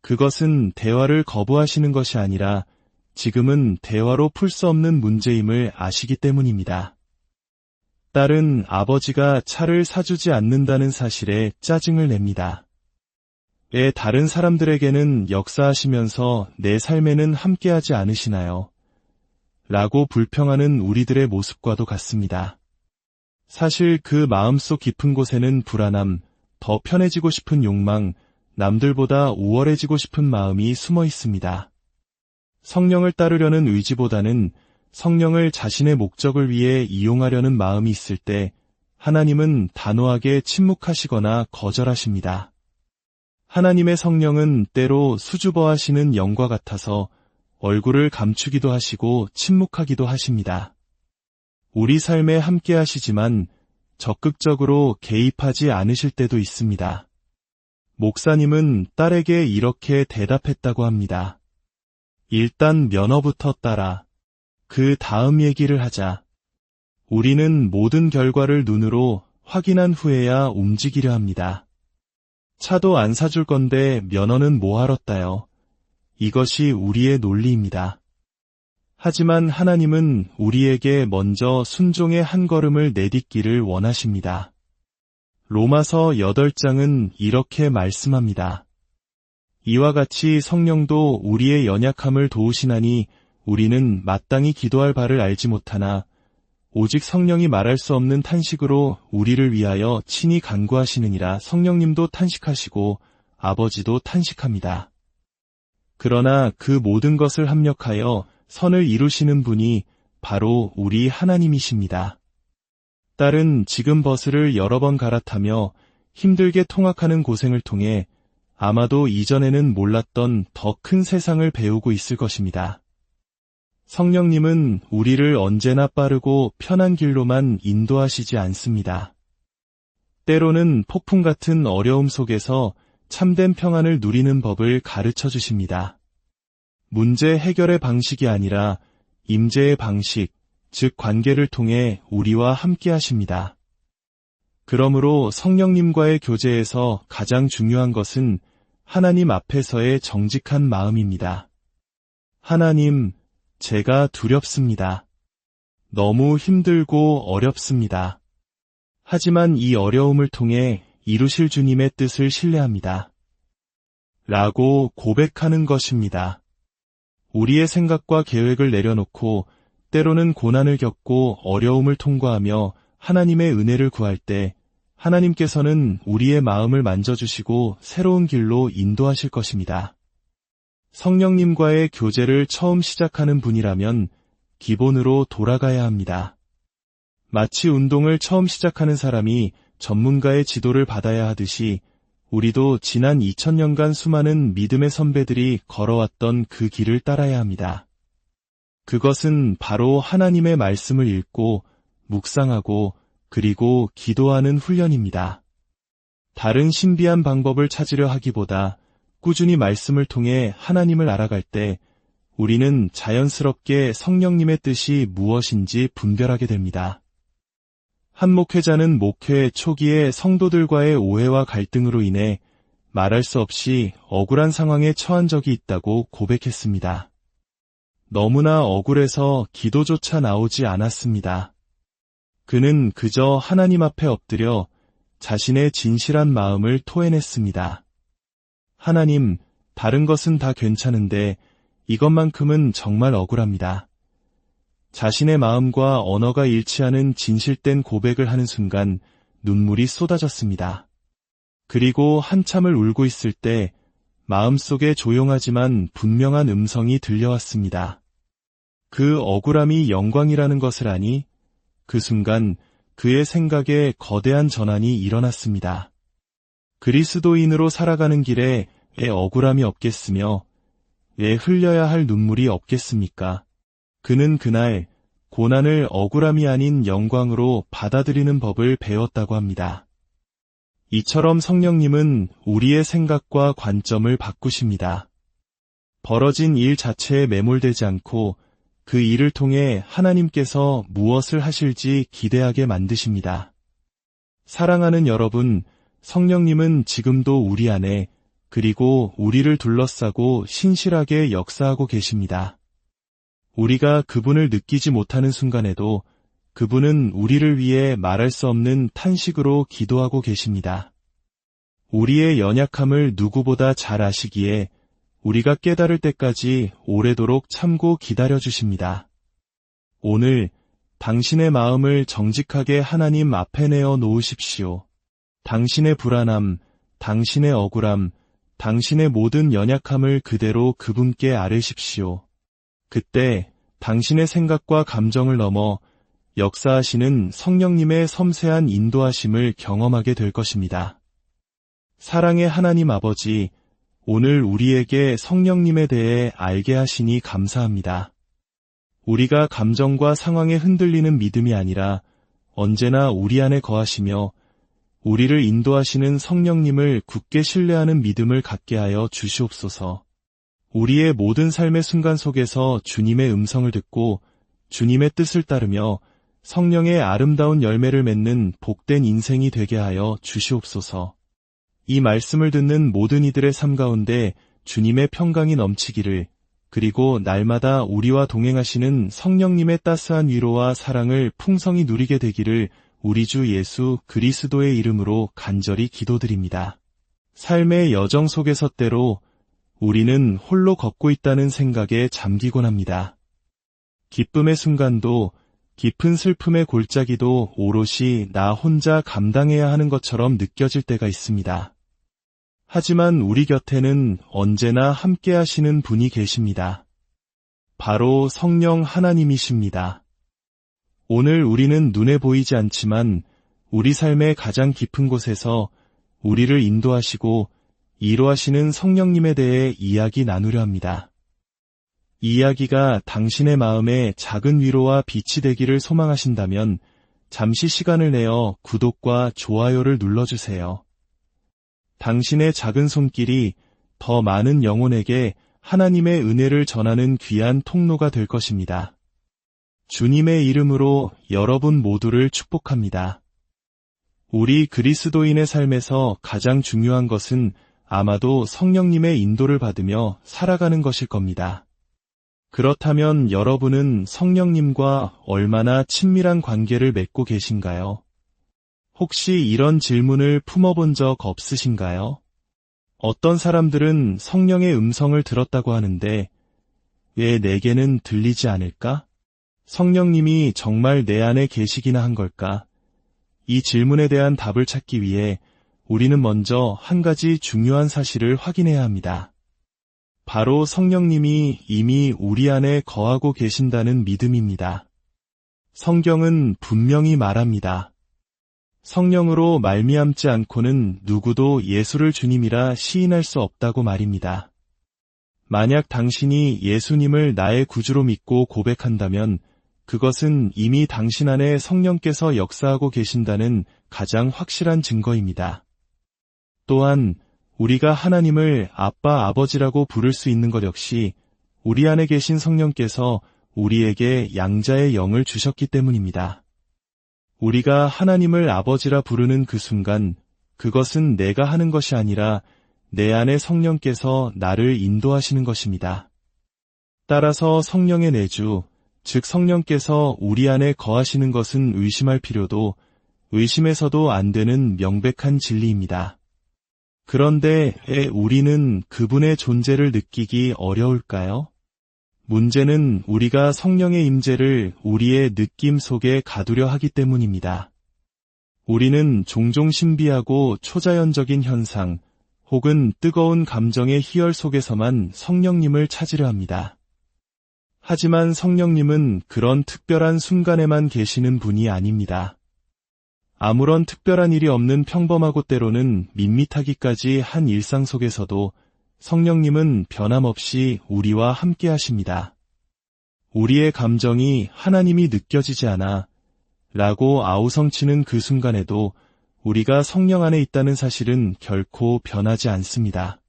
그것은 대화를 거부하시는 것이 아니라 지금은 대화로 풀 수 없는 문제임을 아시기 때문입니다. 딸은 아버지가 차를 사주지 않는다는 사실에 짜증을 냅니다. 왜 다른 사람들에게는 역사하시면서 내 삶에는 함께하지 않으시나요? 라고 불평하는 우리들의 모습과도 같습니다. 사실 그 마음속 깊은 곳에는 불안함, 더 편해지고 싶은 욕망, 남들보다 우월해지고 싶은 마음이 숨어 있습니다. 성령을 따르려는 의지보다는 성령을 자신의 목적을 위해 이용하려는 마음이 있을 때 하나님은 단호하게 침묵하시거나 거절하십니다. 하나님의 성령은 때로 수줍어하시는 영과 같아서 얼굴을 감추기도 하시고 침묵하기도 하십니다. 우리 삶에 함께 하시지만 적극적으로 개입하지 않으실 때도 있습니다. 목사님은 딸에게 이렇게 대답했다고 합니다. 일단 면허부터 따라. 그 다음 얘기를 하자. 우리는 모든 결과를 눈으로 확인한 후에야 움직이려 합니다. 차도 안 사줄 건데 면허는 뭐하러 따요? 이것이 우리의 논리입니다. 하지만 하나님은 우리에게 먼저 순종의 한 걸음을 내딛기를 원하십니다. 로마서 8장은 이렇게 말씀합니다. 이와 같이 성령도 우리의 연약함을 도우시나니 우리는 마땅히 기도할 바를 알지 못하나 오직 성령이 말할 수 없는 탄식으로 우리를 위하여 친히 간구하시느니라. 성령님도 탄식하시고 아버지도 탄식합니다. 그러나 그 모든 것을 합력하여 선을 이루시는 분이 바로 우리 하나님이십니다. 딸은 지금 버스를 여러 번 갈아타며 힘들게 통학하는 고생을 통해 아마도 이전에는 몰랐던 더 큰 세상을 배우고 있을 것입니다. 성령님은 우리를 언제나 빠르고 편한 길로만 인도하시지 않습니다. 때로는 폭풍 같은 어려움 속에서 참된 평안을 누리는 법을 가르쳐 주십니다. 문제 해결의 방식이 아니라 임재의 방식, 즉 관계를 통해 우리와 함께 하십니다. 그러므로 성령님과의 교제에서 가장 중요한 것은 하나님 앞에서의 정직한 마음입니다. 하나님, 제가 두렵습니다. 너무 힘들고 어렵습니다. 하지만 이 어려움을 통해 이루실 주님의 뜻을 신뢰합니다. 라고 고백하는 것입니다. 우리의 생각과 계획을 내려놓고 때로는 고난을 겪고 어려움을 통과하며 하나님의 은혜를 구할 때 하나님께서는 우리의 마음을 만져주시고 새로운 길로 인도하실 것입니다. 성령님과의 교제를 처음 시작하는 분이라면 기본으로 돌아가야 합니다. 마치 운동을 처음 시작하는 사람이 전문가의 지도를 받아야 하듯이 우리도 지난 2000년간 수많은 믿음의 선배들이 걸어왔던 그 길을 따라야 합니다. 그것은 바로 하나님의 말씀을 읽고 묵상하고 그리고 기도하는 훈련입니다. 다른 신비한 방법을 찾으려 하기보다 꾸준히 말씀을 통해 하나님을 알아갈 때 우리는 자연스럽게 성령님의 뜻이 무엇인지 분별하게 됩니다. 한 목회자는 목회 초기에 성도들과의 오해와 갈등으로 인해 말할 수 없이 억울한 상황에 처한 적이 있다고 고백했습니다. 너무나 억울해서 기도조차 나오지 않았습니다. 그는 그저 하나님 앞에 엎드려 자신의 진실한 마음을 토해냈습니다. 하나님, 다른 것은 다 괜찮은데 이것만큼은 정말 억울합니다. 자신의 마음과 언어가 일치하는 진실된 고백을 하는 순간 눈물이 쏟아졌습니다. 그리고 한참을 울고 있을 때 마음속에 조용하지만 분명한 음성이 들려왔습니다. 그 억울함이 영광이라는 것을 아니 그 순간 그의 생각에 거대한 전환이 일어났습니다. 그리스도인으로 살아가는 길에 왜 억울함이 없겠으며 왜 흘려야 할 눈물이 없겠습니까? 그는 그날 고난을 억울함이 아닌 영광으로 받아들이는 법을 배웠다고 합니다. 이처럼 성령님은 우리의 생각과 관점을 바꾸십니다. 벌어진 일 자체에 매몰되지 않고 그 일을 통해 하나님께서 무엇을 하실지 기대하게 만드십니다. 사랑하는 여러분, 성령님은 지금도 우리 안에 그리고 우리를 둘러싸고 신실하게 역사하고 계십니다. 우리가 그분을 느끼지 못하는 순간에도 그분은 우리를 위해 말할 수 없는 탄식으로 기도하고 계십니다. 우리의 연약함을 누구보다 잘 아시기에 우리가 깨달을 때까지 오래도록 참고 기다려 주십니다. 오늘 당신의 마음을 정직하게 하나님 앞에 내어 놓으십시오. 당신의 불안함, 당신의 억울함, 당신의 모든 연약함을 그대로 그분께 아뢰십시오. 그때 당신의 생각과 감정을 넘어 역사하시는 성령님의 섬세한 인도하심을 경험하게 될 것입니다. 사랑의 하나님 아버지, 오늘 우리에게 성령님에 대해 알게 하시니 감사합니다. 우리가 감정과 상황에 흔들리는 믿음이 아니라 언제나 우리 안에 거하시며 우리를 인도하시는 성령님을 굳게 신뢰하는 믿음을 갖게 하여 주시옵소서. 우리의 모든 삶의 순간 속에서 주님의 음성을 듣고 주님의 뜻을 따르며 성령의 아름다운 열매를 맺는 복된 인생이 되게 하여 주시옵소서. 이 말씀을 듣는 모든 이들의 삶 가운데 주님의 평강이 넘치기를, 그리고 날마다 우리와 동행하시는 성령님의 따스한 위로와 사랑을 풍성히 누리게 되기를 우리 주 예수 그리스도의 이름으로 간절히 기도드립니다. 삶의 여정 속에서 때로 우리는 홀로 걷고 있다는 생각에 잠기곤 합니다. 기쁨의 순간도 깊은 슬픔의 골짜기도 오롯이 나 혼자 감당해야 하는 것처럼 느껴질 때가 있습니다. 하지만 우리 곁에는 언제나 함께 하시는 분이 계십니다. 바로 성령 하나님이십니다. 오늘 우리는 눈에 보이지 않지만 우리 삶의 가장 깊은 곳에서 우리를 인도하시고 이루하시는 성령님에 대해 이야기 나누려 합니다. 이 이야기가 당신의 마음에 작은 위로와 빛이 되기를 소망하신다면 잠시 시간을 내어 구독과 좋아요를 눌러주세요. 당신의 작은 손길이 더 많은 영혼에게 하나님의 은혜를 전하는 귀한 통로가 될 것입니다. 주님의 이름으로 여러분 모두를 축복합니다. 우리 그리스도인의 삶에서 가장 중요한 것은 아마도 성령님의 인도를 받으며 살아가는 것일 겁니다. 그렇다면 여러분은 성령님과 얼마나 친밀한 관계를 맺고 계신가요? 혹시 이런 질문을 품어본 적 없으신가요? 어떤 사람들은 성령의 음성을 들었다고 하는데 왜 내게는 들리지 않을까? 성령님이 정말 내 안에 계시기나 한 걸까? 이 질문에 대한 답을 찾기 위해 우리는 먼저 한 가지 중요한 사실을 확인해야 합니다. 바로 성령님이 이미 우리 안에 거하고 계신다는 믿음입니다. 성경은 분명히 말합니다. 성령으로 말미암지 않고는 누구도 예수를 주님이라 시인할 수 없다고 말입니다. 만약 당신이 예수님을 나의 구주로 믿고 고백한다면 그것은 이미 당신 안에 성령께서 역사하고 계신다는 가장 확실한 증거입니다. 또한 우리가 하나님을 아빠, 아버지라고 부를 수 있는 것 역시 우리 안에 계신 성령께서 우리에게 양자의 영을 주셨기 때문입니다. 우리가 하나님을 아버지라 부르는 그 순간 그것은 내가 하는 것이 아니라 내 안에 성령께서 나를 인도하시는 것입니다. 따라서 성령의 내주, 즉 성령께서 우리 안에 거하시는 것은 의심할 필요도 의심해서도 안 되는 명백한 진리입니다. 그런데 왜 우리는 그분의 존재를 느끼기 어려울까요? 문제는 우리가 성령의 임재를 우리의 느낌 속에 가두려 하기 때문입니다. 우리는 종종 신비하고 초자연적인 현상 혹은 뜨거운 감정의 희열 속에서만 성령님을 찾으려 합니다. 하지만 성령님은 그런 특별한 순간에만 계시는 분이 아닙니다. 아무런 특별한 일이 없는 평범하고 때로는 밋밋하기까지 한 일상 속에서도 성령님은 변함없이 우리와 함께 하십니다. 우리의 감정이 하나님이 느껴지지 않아 라고 아우성치는 그 순간에도 우리가 성령 안에 있다는 사실은 결코 변하지 않습니다.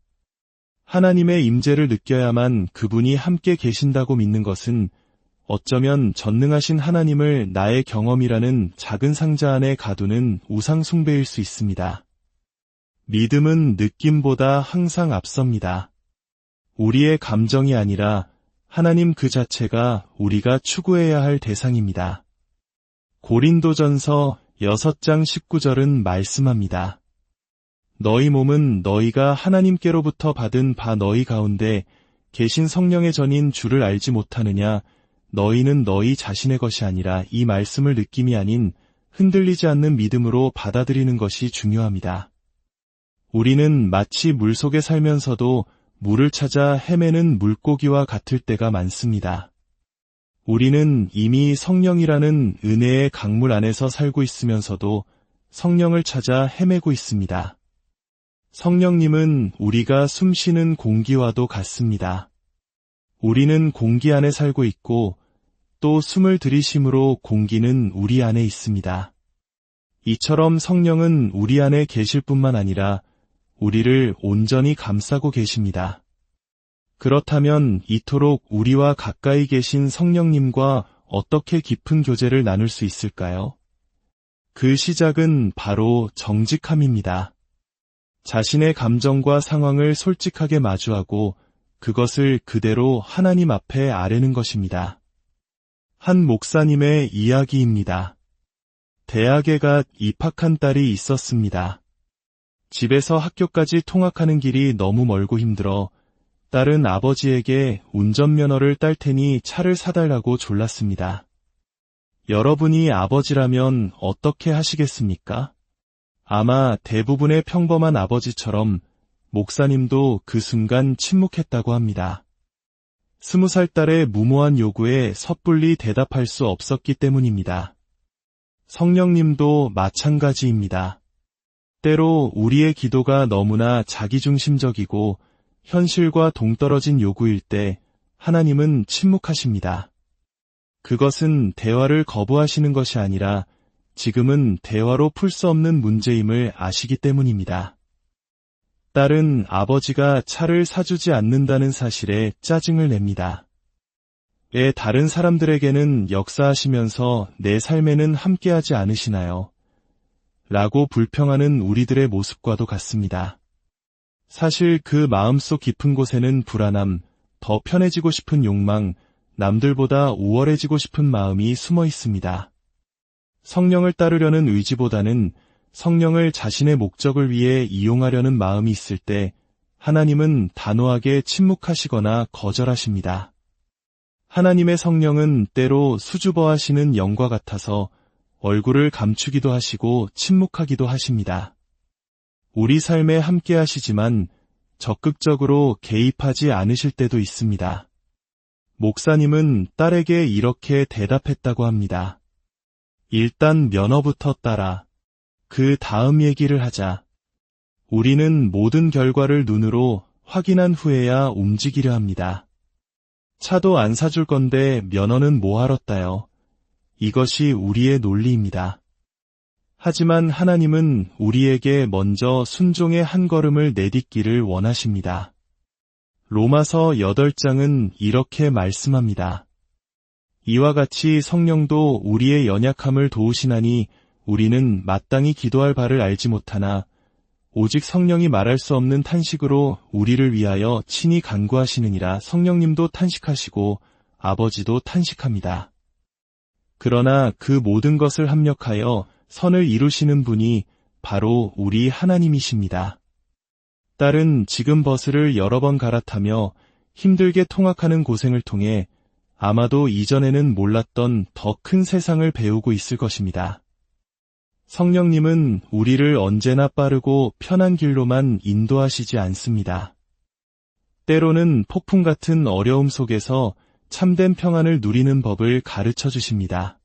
하나님의 임재를 느껴야만 그분이 함께 계신다고 믿는 것은 어쩌면 전능하신 하나님을 나의 경험이라는 작은 상자 안에 가두는 우상 숭배일 수 있습니다. 믿음은 느낌보다 항상 앞섭니다. 우리의 감정이 아니라 하나님 그 자체가 우리가 추구해야 할 대상입니다. 고린도전서 6장 19절은 말씀합니다. 너희 몸은 너희가 하나님께로부터 받은 바 너희 가운데 계신 성령의 전인 주를 알지 못하느냐. 너희는 너희 자신의 것이 아니라 이 말씀을 느낌이 아닌 흔들리지 않는 믿음으로 받아들이는 것이 중요합니다. 우리는 마치 물속에 살면서도 물을 찾아 헤매는 물고기와 같을 때가 많습니다. 우리는 이미 성령이라는 은혜의 강물 안에서 살고 있으면서도 성령을 찾아 헤매고 있습니다. 성령님은 우리가 숨쉬는 공기와도 같습니다. 우리는 공기 안에 살고 있고 또 숨을 들이심으로 공기는 우리 안에 있습니다. 이처럼 성령은 우리 안에 계실 뿐만 아니라 우리를 온전히 감싸고 계십니다. 그렇다면 이토록 우리와 가까이 계신 성령님과 어떻게 깊은 교제를 나눌 수 있을까요? 그 시작은 바로 정직함입니다. 자신의 감정과 상황을 솔직하게 마주하고 그것을 그대로 하나님 앞에 아뢰는 것입니다. 한 목사님의 이야기입니다. 대학에 갓 입학한 딸이 있었습니다. 집에서 학교까지 통학하는 길이 너무 멀고 힘들어 딸은 아버지에게 운전면허를 딸 테니 차를 사달라고 졸랐습니다. 여러분이 아버지라면 어떻게 하시겠습니까? 아마 대부분의 평범한 아버지처럼 목사님도 그 순간 침묵했다고 합니다. 20살 딸의 무모한 요구에 섣불리 대답할 수 없었기 때문입니다. 성령님도 마찬가지입니다. 때로 우리의 기도가 너무나 자기중심적이고 현실과 동떨어진 요구일 때 하나님은 침묵하십니다. 그것은 대화를 거부하시는 것이 아니라 지금은 대화로 풀 수 없는 문제임을 아시기 때문입니다. 딸은 아버지가 차를 사주지 않는다는 사실에 짜증을 냅니다. 왜 다른 사람들에게는 역사하시면서 내 삶에는 함께하지 않으시나요? 라고 불평하는 우리들의 모습과도 같습니다. 사실 그 마음속 깊은 곳에는 불안함, 더 편해지고 싶은 욕망, 남들보다 우월해지고 싶은 마음이 숨어 있습니다. 성령을 따르려는 의지보다는 성령을 자신의 목적을 위해 이용하려는 마음이 있을 때 하나님은 단호하게 침묵하시거나 거절하십니다. 하나님의 성령은 때로 수줍어하시는 영과 같아서 얼굴을 감추기도 하시고 침묵하기도 하십니다. 우리 삶에 함께 하시지만 적극적으로 개입하지 않으실 때도 있습니다. 목사님은 딸에게 이렇게 대답했다고 합니다. 일단 면허부터 따라. 그 다음 얘기를 하자. 우리는 모든 결과를 눈으로 확인한 후에야 움직이려 합니다. 차도 안 사줄 건데 면허는 뭐하러 따요? 이것이 우리의 논리입니다. 하지만 하나님은 우리에게 먼저 순종의 한 걸음을 내딛기를 원하십니다. 로마서 8장은 이렇게 말씀합니다. 이와 같이 성령도 우리의 연약함을 도우시나니 우리는 마땅히 기도할 바를 알지 못하나 오직 성령이 말할 수 없는 탄식으로 우리를 위하여 친히 간구하시느니라. 성령님도 탄식하시고 아버지도 탄식합니다. 그러나 그 모든 것을 합력하여 선을 이루시는 분이 바로 우리 하나님이십니다. 딸은 지금 버스를 여러 번 갈아타며 힘들게 통학하는 고생을 통해 아마도 이전에는 몰랐던 더 큰 세상을 배우고 있을 것입니다. 성령님은 우리를 언제나 빠르고 편한 길로만 인도하시지 않습니다. 때로는 폭풍 같은 어려움 속에서 참된 평안을 누리는 법을 가르쳐 주십니다.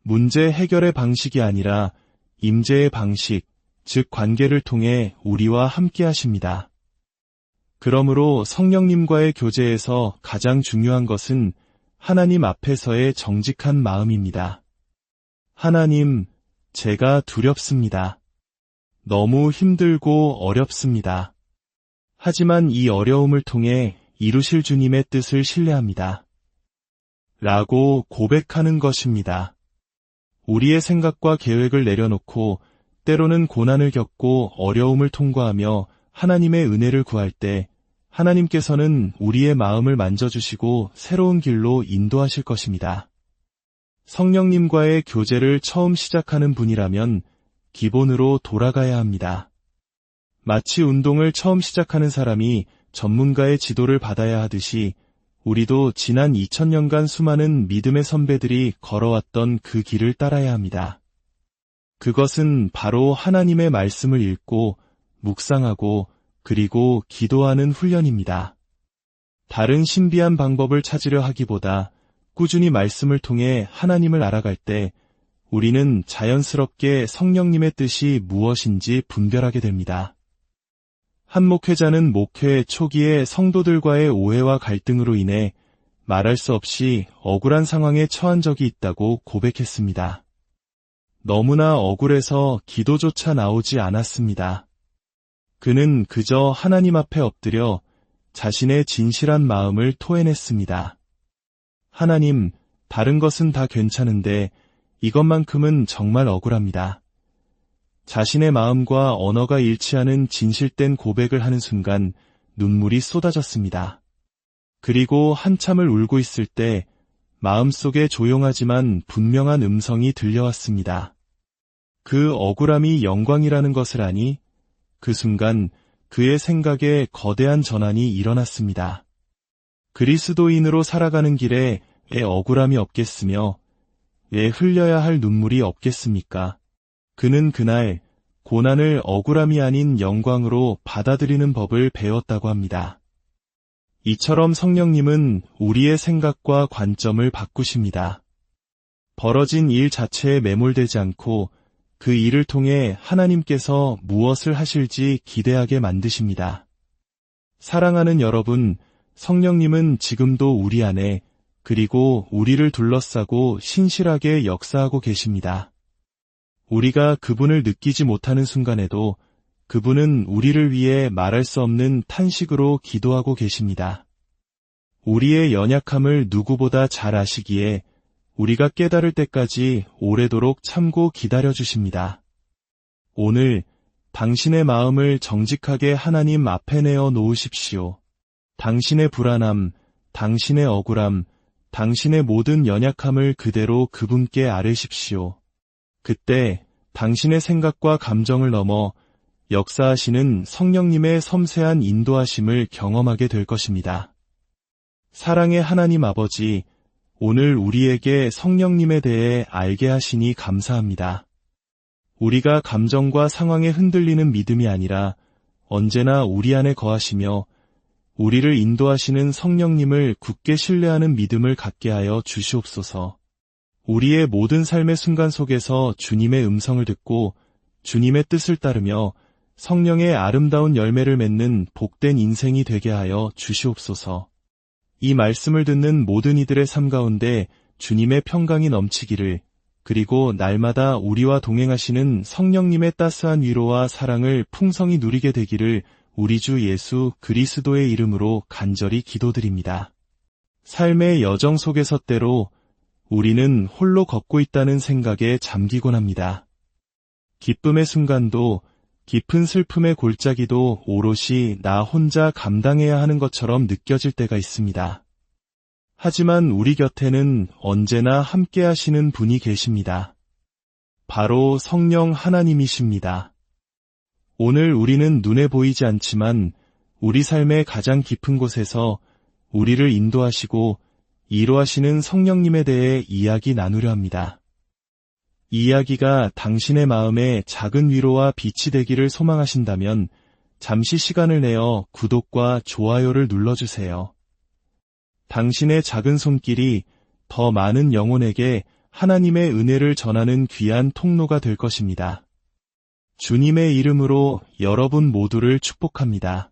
문제 해결의 방식이 아니라 임재의 방식, 즉 관계를 통해 우리와 함께 하십니다. 그러므로 성령님과의 교제에서 가장 중요한 것은 하나님 앞에서의 정직한 마음입니다. 하나님, 제가 두렵습니다. 너무 힘들고 어렵습니다. 하지만 이 어려움을 통해 이루실 주님의 뜻을 신뢰합니다. 라고 고백하는 것입니다. 우리의 생각과 계획을 내려놓고 때로는 고난을 겪고 어려움을 통과하며 하나님의 은혜를 구할 때 하나님께서는 우리의 마음을 만져주시고 새로운 길로 인도하실 것입니다. 성령님과의 교제를 처음 시작하는 분이라면 기본으로 돌아가야 합니다. 마치 운동을 처음 시작하는 사람이 전문가의 지도를 받아야 하듯이 우리도 지난 2000년간 수많은 믿음의 선배들이 걸어왔던 그 길을 따라야 합니다. 그것은 바로 하나님의 말씀을 읽고 묵상하고 그리고 기도하는 훈련입니다. 다른 신비한 방법을 찾으려 하기보다 꾸준히 말씀을 통해 하나님을 알아갈 때 우리는 자연스럽게 성령님의 뜻이 무엇인지 분별하게 됩니다. 한 목회자는 목회 초기에 성도들과의 오해와 갈등으로 인해 말할 수 없이 억울한 상황에 처한 적이 있다고 고백했습니다. 너무나 억울해서 기도조차 나오지 않았습니다. 그는 그저 하나님 앞에 엎드려 자신의 진실한 마음을 토해냈습니다. 하나님, 다른 것은 다 괜찮은데 이것만큼은 정말 억울합니다. 자신의 마음과 언어가 일치하는 진실된 고백을 하는 순간 눈물이 쏟아졌습니다. 그리고 한참을 울고 있을 때 마음속에 조용하지만 분명한 음성이 들려왔습니다. 그 억울함이 영광이라는 것을 아니 그 순간 그의 생각에 거대한 전환이 일어났습니다. 그리스도인으로 살아가는 길에 왜 억울함이 없겠으며 왜 흘려야 할 눈물이 없겠습니까? 그는 그날 고난을 억울함이 아닌 영광으로 받아들이는 법을 배웠다고 합니다. 이처럼 성령님은 우리의 생각과 관점을 바꾸십니다. 벌어진 일 자체에 매몰되지 않고 그 일을 통해 하나님께서 무엇을 하실지 기대하게 만드십니다. 사랑하는 여러분, 성령님은 지금도 우리 안에 그리고 우리를 둘러싸고 신실하게 역사하고 계십니다. 우리가 그분을 느끼지 못하는 순간에도 그분은 우리를 위해 말할 수 없는 탄식으로 기도하고 계십니다. 우리의 연약함을 누구보다 잘 아시기에 우리가 깨달을 때까지 오래도록 참고 기다려주십니다. 오늘 당신의 마음을 정직하게 하나님 앞에 내어 놓으십시오. 당신의 불안함, 당신의 억울함, 당신의 모든 연약함을 그대로 그분께 아뢰십시오. 그때 당신의 생각과 감정을 넘어 역사하시는 성령님의 섬세한 인도하심을 경험하게 될 것입니다. 사랑의 하나님 아버지, 오늘 우리에게 성령님에 대해 알게 하시니 감사합니다. 우리가 감정과 상황에 흔들리는 믿음이 아니라 언제나 우리 안에 거하시며 우리를 인도하시는 성령님을 굳게 신뢰하는 믿음을 갖게 하여 주시옵소서. 우리의 모든 삶의 순간 속에서 주님의 음성을 듣고 주님의 뜻을 따르며 성령의 아름다운 열매를 맺는 복된 인생이 되게 하여 주시옵소서. 이 말씀을 듣는 모든 이들의 삶 가운데 주님의 평강이 넘치기를, 그리고 날마다 우리와 동행하시는 성령님의 따스한 위로와 사랑을 풍성히 누리게 되기를 우리 주 예수 그리스도의 이름으로 간절히 기도드립니다. 삶의 여정 속에서 때로 우리는 홀로 걷고 있다는 생각에 잠기곤 합니다. 기쁨의 순간도 깊은 슬픔의 골짜기도 오롯이 나 혼자 감당해야 하는 것처럼 느껴질 때가 있습니다. 하지만 우리 곁에는 언제나 함께 하시는 분이 계십니다. 바로 성령 하나님이십니다. 오늘 우리는 눈에 보이지 않지만 우리 삶의 가장 깊은 곳에서 우리를 인도하시고 이루하시는 성령님에 대해 이야기 나누려 합니다. 이 이야기가 당신의 마음에 작은 위로와 빛이 되기를 소망하신다면 잠시 시간을 내어 구독과 좋아요를 눌러주세요. 당신의 작은 손길이 더 많은 영혼에게 하나님의 은혜를 전하는 귀한 통로가 될 것입니다. 주님의 이름으로 여러분 모두를 축복합니다.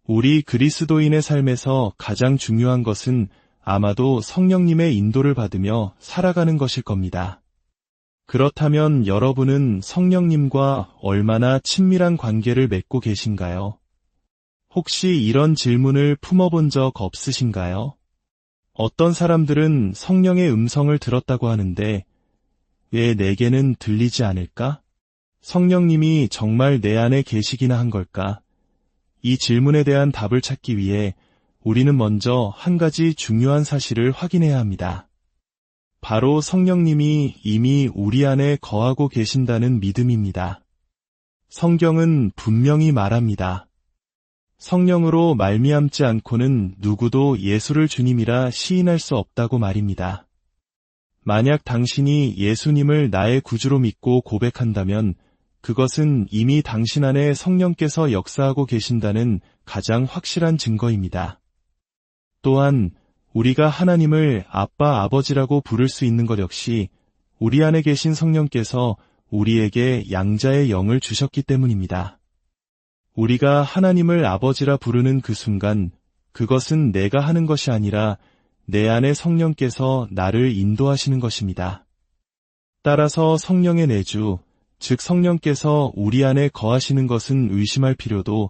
우리 그리스도인의 삶에서 가장 중요한 것은 아마도 성령님의 인도를 받으며 살아가는 것일 겁니다. 그렇다면 여러분은 성령님과 얼마나 친밀한 관계를 맺고 계신가요? 혹시 이런 질문을 품어본 적 없으신가요? 어떤 사람들은 성령의 음성을 들었다고 하는데 왜 내게는 들리지 않을까? 성령님이 정말 내 안에 계시기나 한 걸까? 이 질문에 대한 답을 찾기 위해 우리는 먼저 한 가지 중요한 사실을 확인해야 합니다. 바로 성령님이 이미 우리 안에 거하고 계신다는 믿음입니다. 성경은 분명히 말합니다. 성령으로 말미암지 않고는 누구도 예수를 주님이라 시인할 수 없다고 말입니다. 만약 당신이 예수님을 나의 구주로 믿고 고백한다면 그것은 이미 당신 안에 성령께서 역사하고 계신다는 가장 확실한 증거입니다. 또한 우리가 하나님을 아빠, 아버지라고 부를 수 있는 것 역시 우리 안에 계신 성령께서 우리에게 양자의 영을 주셨기 때문입니다. 우리가 하나님을 아버지라 부르는 그 순간 그것은 내가 하는 것이 아니라 내 안에 성령께서 나를 인도하시는 것입니다. 따라서 성령의 내주, 즉 성령께서 우리 안에 거하시는 것은 의심할 필요도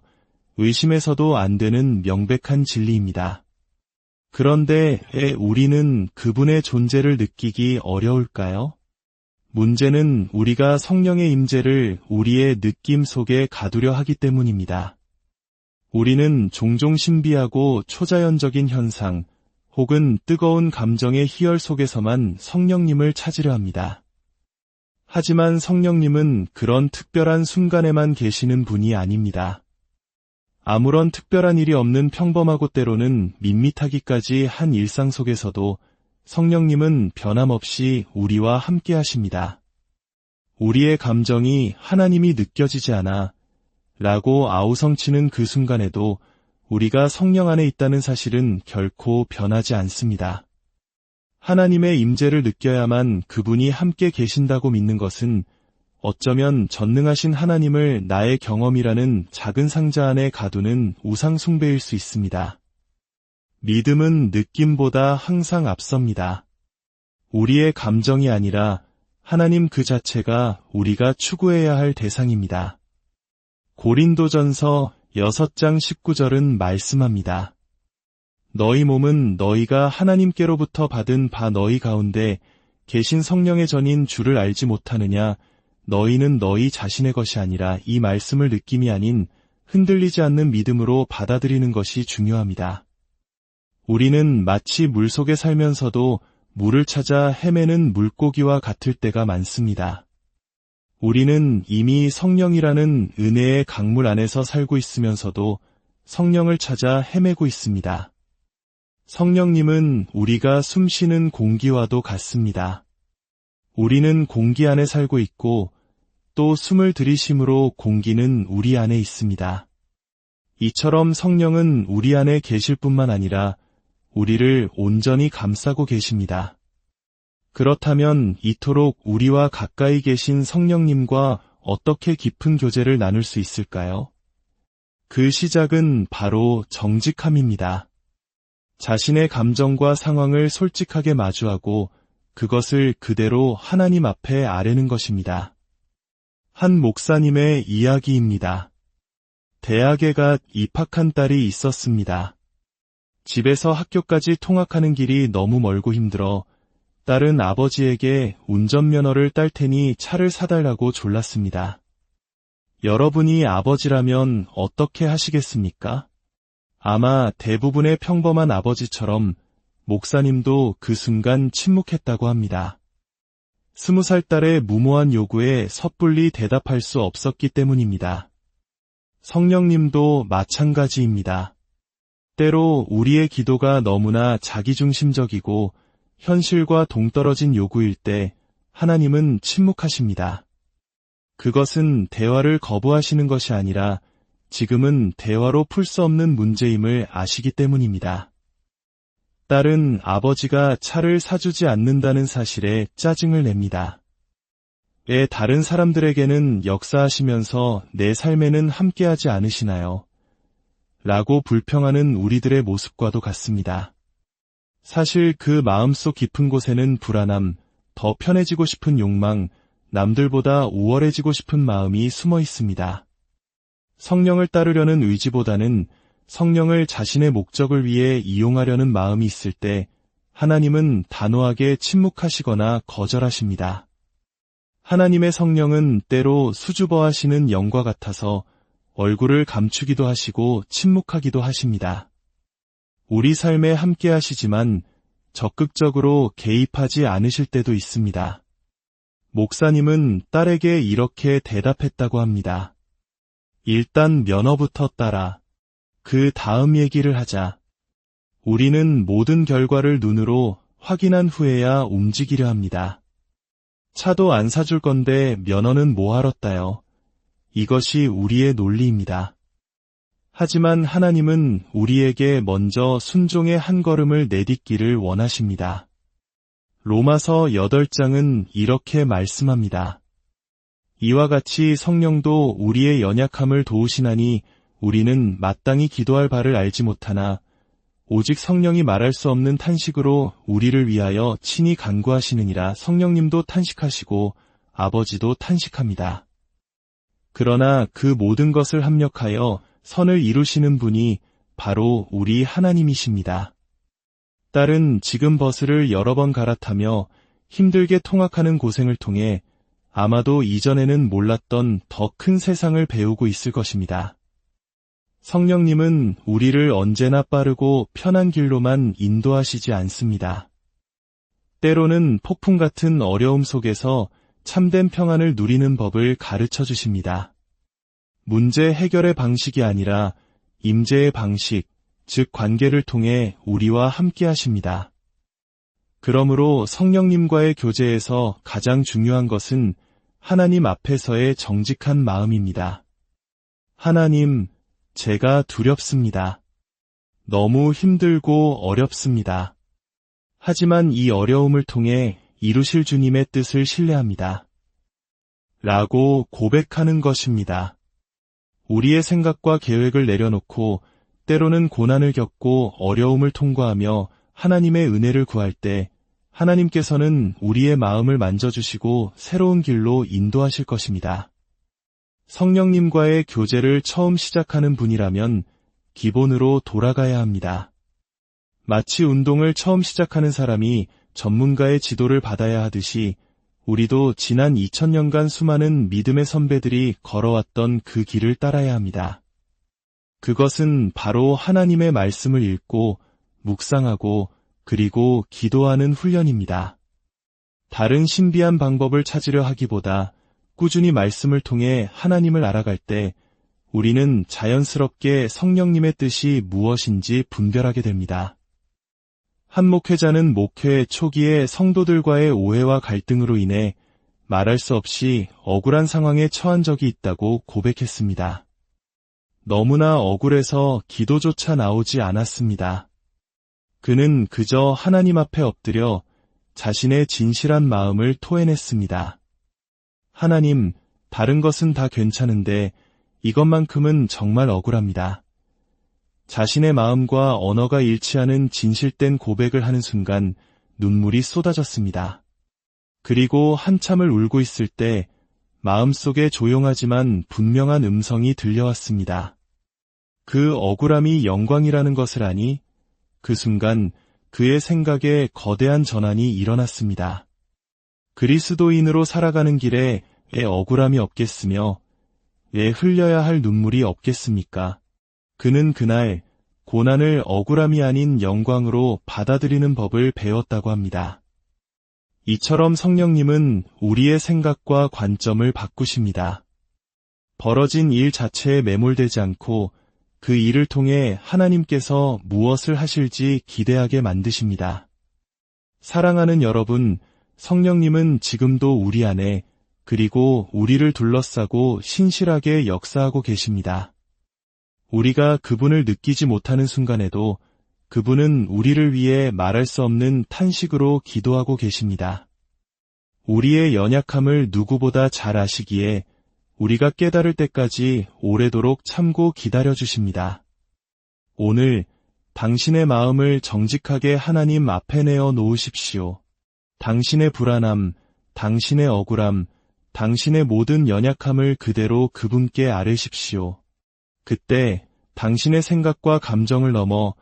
의심해서도 안 되는 명백한 진리입니다. 그런데 왜 우리는 그분의 존재를 느끼기 어려울까요? 문제는 우리가 성령의 임재를 우리의 느낌 속에 가두려 하기 때문입니다. 우리는 종종 신비하고 초자연적인 현상 혹은 뜨거운 감정의 희열 속에서만 성령님을 찾으려 합니다. 하지만 성령님은 그런 특별한 순간에만 계시는 분이 아닙니다. 아무런 특별한 일이 없는 평범하고 때로는 밋밋하기까지 한 일상 속에서도 성령님은 변함없이 우리와 함께 하십니다. 우리의 감정이 하나님이 느껴지지 않아 라고 아우성치는 그 순간에도 우리가 성령 안에 있다는 사실은 결코 변하지 않습니다. 하나님의 임재를 느껴야만 그분이 함께 계신다고 믿는 것은 어쩌면 전능하신 하나님을 나의 경험이라는 작은 상자 안에 가두는 우상 숭배일 수 있습니다. 믿음은 느낌보다 항상 앞섭니다. 우리의 감정이 아니라 하나님 그 자체가 우리가 추구해야 할 대상입니다. 고린도전서 6장 19절은 말씀합니다. 너희 몸은 너희가 하나님께로부터 받은 바 너희 가운데 계신 성령의 전인 주를 알지 못하느냐. 너희는 너희 자신의 것이 아니라 이 말씀을 느낌이 아닌 흔들리지 않는 믿음으로 받아들이는 것이 중요합니다. 우리는 마치 물속에 살면서도 물을 찾아 헤매는 물고기와 같을 때가 많습니다. 우리는 이미 성령이라는 은혜의 강물 안에서 살고 있으면서도 성령을 찾아 헤매고 있습니다. 성령님은 우리가 숨쉬는 공기와도 같습니다. 우리는 공기 안에 살고 있고 또 숨을 들이심으로 공기는 우리 안에 있습니다. 이처럼 성령은 우리 안에 계실 뿐만 아니라 우리를 온전히 감싸고 계십니다. 그렇다면 이토록 우리와 가까이 계신 성령님과 어떻게 깊은 교제를 나눌 수 있을까요? 그 시작은 바로 정직함입니다. 자신의 감정과 상황을 솔직하게 마주하고 그것을 그대로 하나님 앞에 아뢰는 것입니다. 한 목사님의 이야기입니다. 대학에 갓 입학한 딸이 있었습니다. 집에서 학교까지 통학하는 길이 너무 멀고 힘들어 딸은 아버지에게 운전면허를 딸 테니 차를 사달라고 졸랐습니다. 여러분이 아버지라면 어떻게 하시겠습니까? 아마 대부분의 평범한 아버지처럼 목사님도 그 순간 침묵했다고 합니다. 20살 딸의 무모한 요구에 섣불리 대답할 수 없었기 때문입니다. 성령님도 마찬가지입니다. 때로 우리의 기도가 너무나 자기중심적이고 현실과 동떨어진 요구일 때 하나님은 침묵하십니다. 그것은 대화를 거부하시는 것이 아니라 지금은 대화로 풀 수 없는 문제임을 아시기 때문입니다. 딸은 아버지가 차를 사주지 않는다는 사실에 짜증을 냅니다. 왜 다른 사람들에게는 역사하시면서 내 삶에는 함께하지 않으시나요? 라고 불평하는 우리들의 모습과도 같습니다. 사실 그 마음속 깊은 곳에는 불안함, 더 편해지고 싶은 욕망, 남들보다 우월해지고 싶은 마음이 숨어 있습니다. 성령을 따르려는 의지보다는 성령을 자신의 목적을 위해 이용하려는 마음이 있을 때 하나님은 단호하게 침묵하시거나 거절하십니다. 하나님의 성령은 때로 수줍어하시는 영과 같아서 얼굴을 감추기도 하시고 침묵하기도 하십니다. 우리 삶에 함께 하시지만 적극적으로 개입하지 않으실 때도 있습니다. 목사님은 딸에게 이렇게 대답했다고 합니다. 일단 면허부터 따라. 그 다음 얘기를 하자. 우리는 모든 결과를 눈으로 확인한 후에야 움직이려 합니다. 차도 안 사줄 건데 면허는 뭐하러 따요? 이것이 우리의 논리입니다. 하지만 하나님은 우리에게 먼저 순종의 한 걸음을 내딛기를 원하십니다. 로마서 8장은 이렇게 말씀합니다. 이와 같이 성령도 우리의 연약함을 도우시나니 우리는 마땅히 기도할 바를 알지 못하나 오직 성령이 말할 수 없는 탄식으로 우리를 위하여 친히 간구하시느니라. 성령님도 탄식하시고 아버지도 탄식합니다. 그러나 그 모든 것을 합력하여 선을 이루시는 분이 바로 우리 하나님이십니다. 딸은 지금 버스를 여러 번 갈아타며 힘들게 통학하는 고생을 통해 아마도 이전에는 몰랐던 더 큰 세상을 배우고 있을 것입니다. 성령님은 우리를 언제나 빠르고 편한 길로만 인도하시지 않습니다. 때로는 폭풍 같은 어려움 속에서 참된 평안을 누리는 법을 가르쳐 주십니다. 문제 해결의 방식이 아니라 임재의 방식, 즉 관계를 통해 우리와 함께 하십니다. 그러므로 성령님과의 교제에서 가장 중요한 것은 하나님 앞에서의 정직한 마음입니다. 하나님, 제가 두렵습니다. 너무 힘들고 어렵습니다. 하지만 이 어려움을 통해 이루실 주님의 뜻을 신뢰합니다. 라고 고백하는 것입니다. 우리의 생각과 계획을 내려놓고 때로는 고난을 겪고 어려움을 통과하며 하나님의 은혜를 구할 때 하나님께서는 우리의 마음을 만져주시고 새로운 길로 인도하실 것입니다. 성령님과의 교제를 처음 시작하는 분이라면 기본으로 돌아가야 합니다. 마치 운동을 처음 시작하는 사람이 전문가의 지도를 받아야 하듯이 우리도 지난 2000년간 수많은 믿음의 선배들이 걸어왔던 그 길을 따라야 합니다. 그것은 바로 하나님의 말씀을 읽고 묵상하고 그리고 기도하는 훈련입니다. 다른 신비한 방법을 찾으려 하기보다 꾸준히 말씀을 통해 하나님을 알아갈 때 우리는 자연스럽게 성령님의 뜻이 무엇인지 분별하게 됩니다. 한 목회자는 목회 초기에 성도들과의 오해와 갈등으로 인해 말할 수 없이 억울한 상황에 처한 적이 있다고 고백했습니다. 너무나 억울해서 기도조차 나오지 않았습니다. 그는 그저 하나님 앞에 엎드려 자신의 진실한 마음을 토해냈습니다. 하나님, 다른 것은 다 괜찮은데 이것만큼은 정말 억울합니다. 자신의 마음과 언어가 일치하는 진실된 고백을 하는 순간 눈물이 쏟아졌습니다. 그리고 한참을 울고 있을 때 마음속에 조용하지만 분명한 음성이 들려왔습니다. 그 억울함이 영광이라는 것을 아니, 그 순간 그의 생각에 거대한 전환이 일어났습니다. 그리스도인으로 살아가는 길에 왜 억울함이 없겠으며 왜 흘려야 할 눈물이 없겠습니까? 그는 그날 고난을 억울함이 아닌 영광으로 받아들이는 법을 배웠다고 합니다. 이처럼 성령님은 우리의 생각과 관점을 바꾸십니다. 벌어진 일 자체에 매몰되지 않고 그 일을 통해 하나님께서 무엇을 하실지 기대하게 만드십니다. 사랑하는 여러분, 성령님은 지금도 우리 안에 그리고 우리를 둘러싸고 신실하게 역사하고 계십니다. 우리가 그분을 느끼지 못하는 순간에도 그분은 우리를 위해 말할 수 없는 탄식으로 기도하고 계십니다. 우리의 연약함을 누구보다 잘 아시기에 우리가 깨달을 때까지 오래도록 참고 기다려주십니다. 오늘 당신의 마음을 정직하게 하나님 앞에 내어 놓으십시오. 당신의 불안함, 당신의 억울함, 당신의 모든 연약함을 그대로 그분께 아뢰십시오. 그때 당신의 생각과 감정을 넘어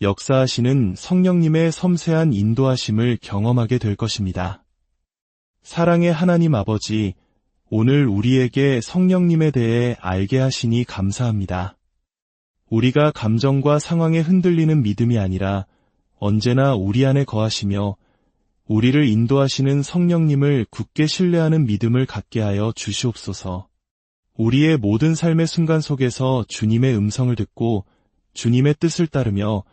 역사하시는 성령님의 섬세한 인도하심을 경험하게 될 것입니다. 사랑의 하나님 아버지, 오늘 우리에게 성령님에 대해 알게 하시니 감사합니다. 우리가 감정과 상황에 흔들리는 믿음이 아니라 언제나 우리 안에 거하시며 우리를 인도하시는 성령님을 굳게 신뢰하는 믿음을 갖게 하여 주시옵소서. 우리의 모든 삶의 순간 속에서 주님의 음성을 듣고 주님의 뜻을 따르며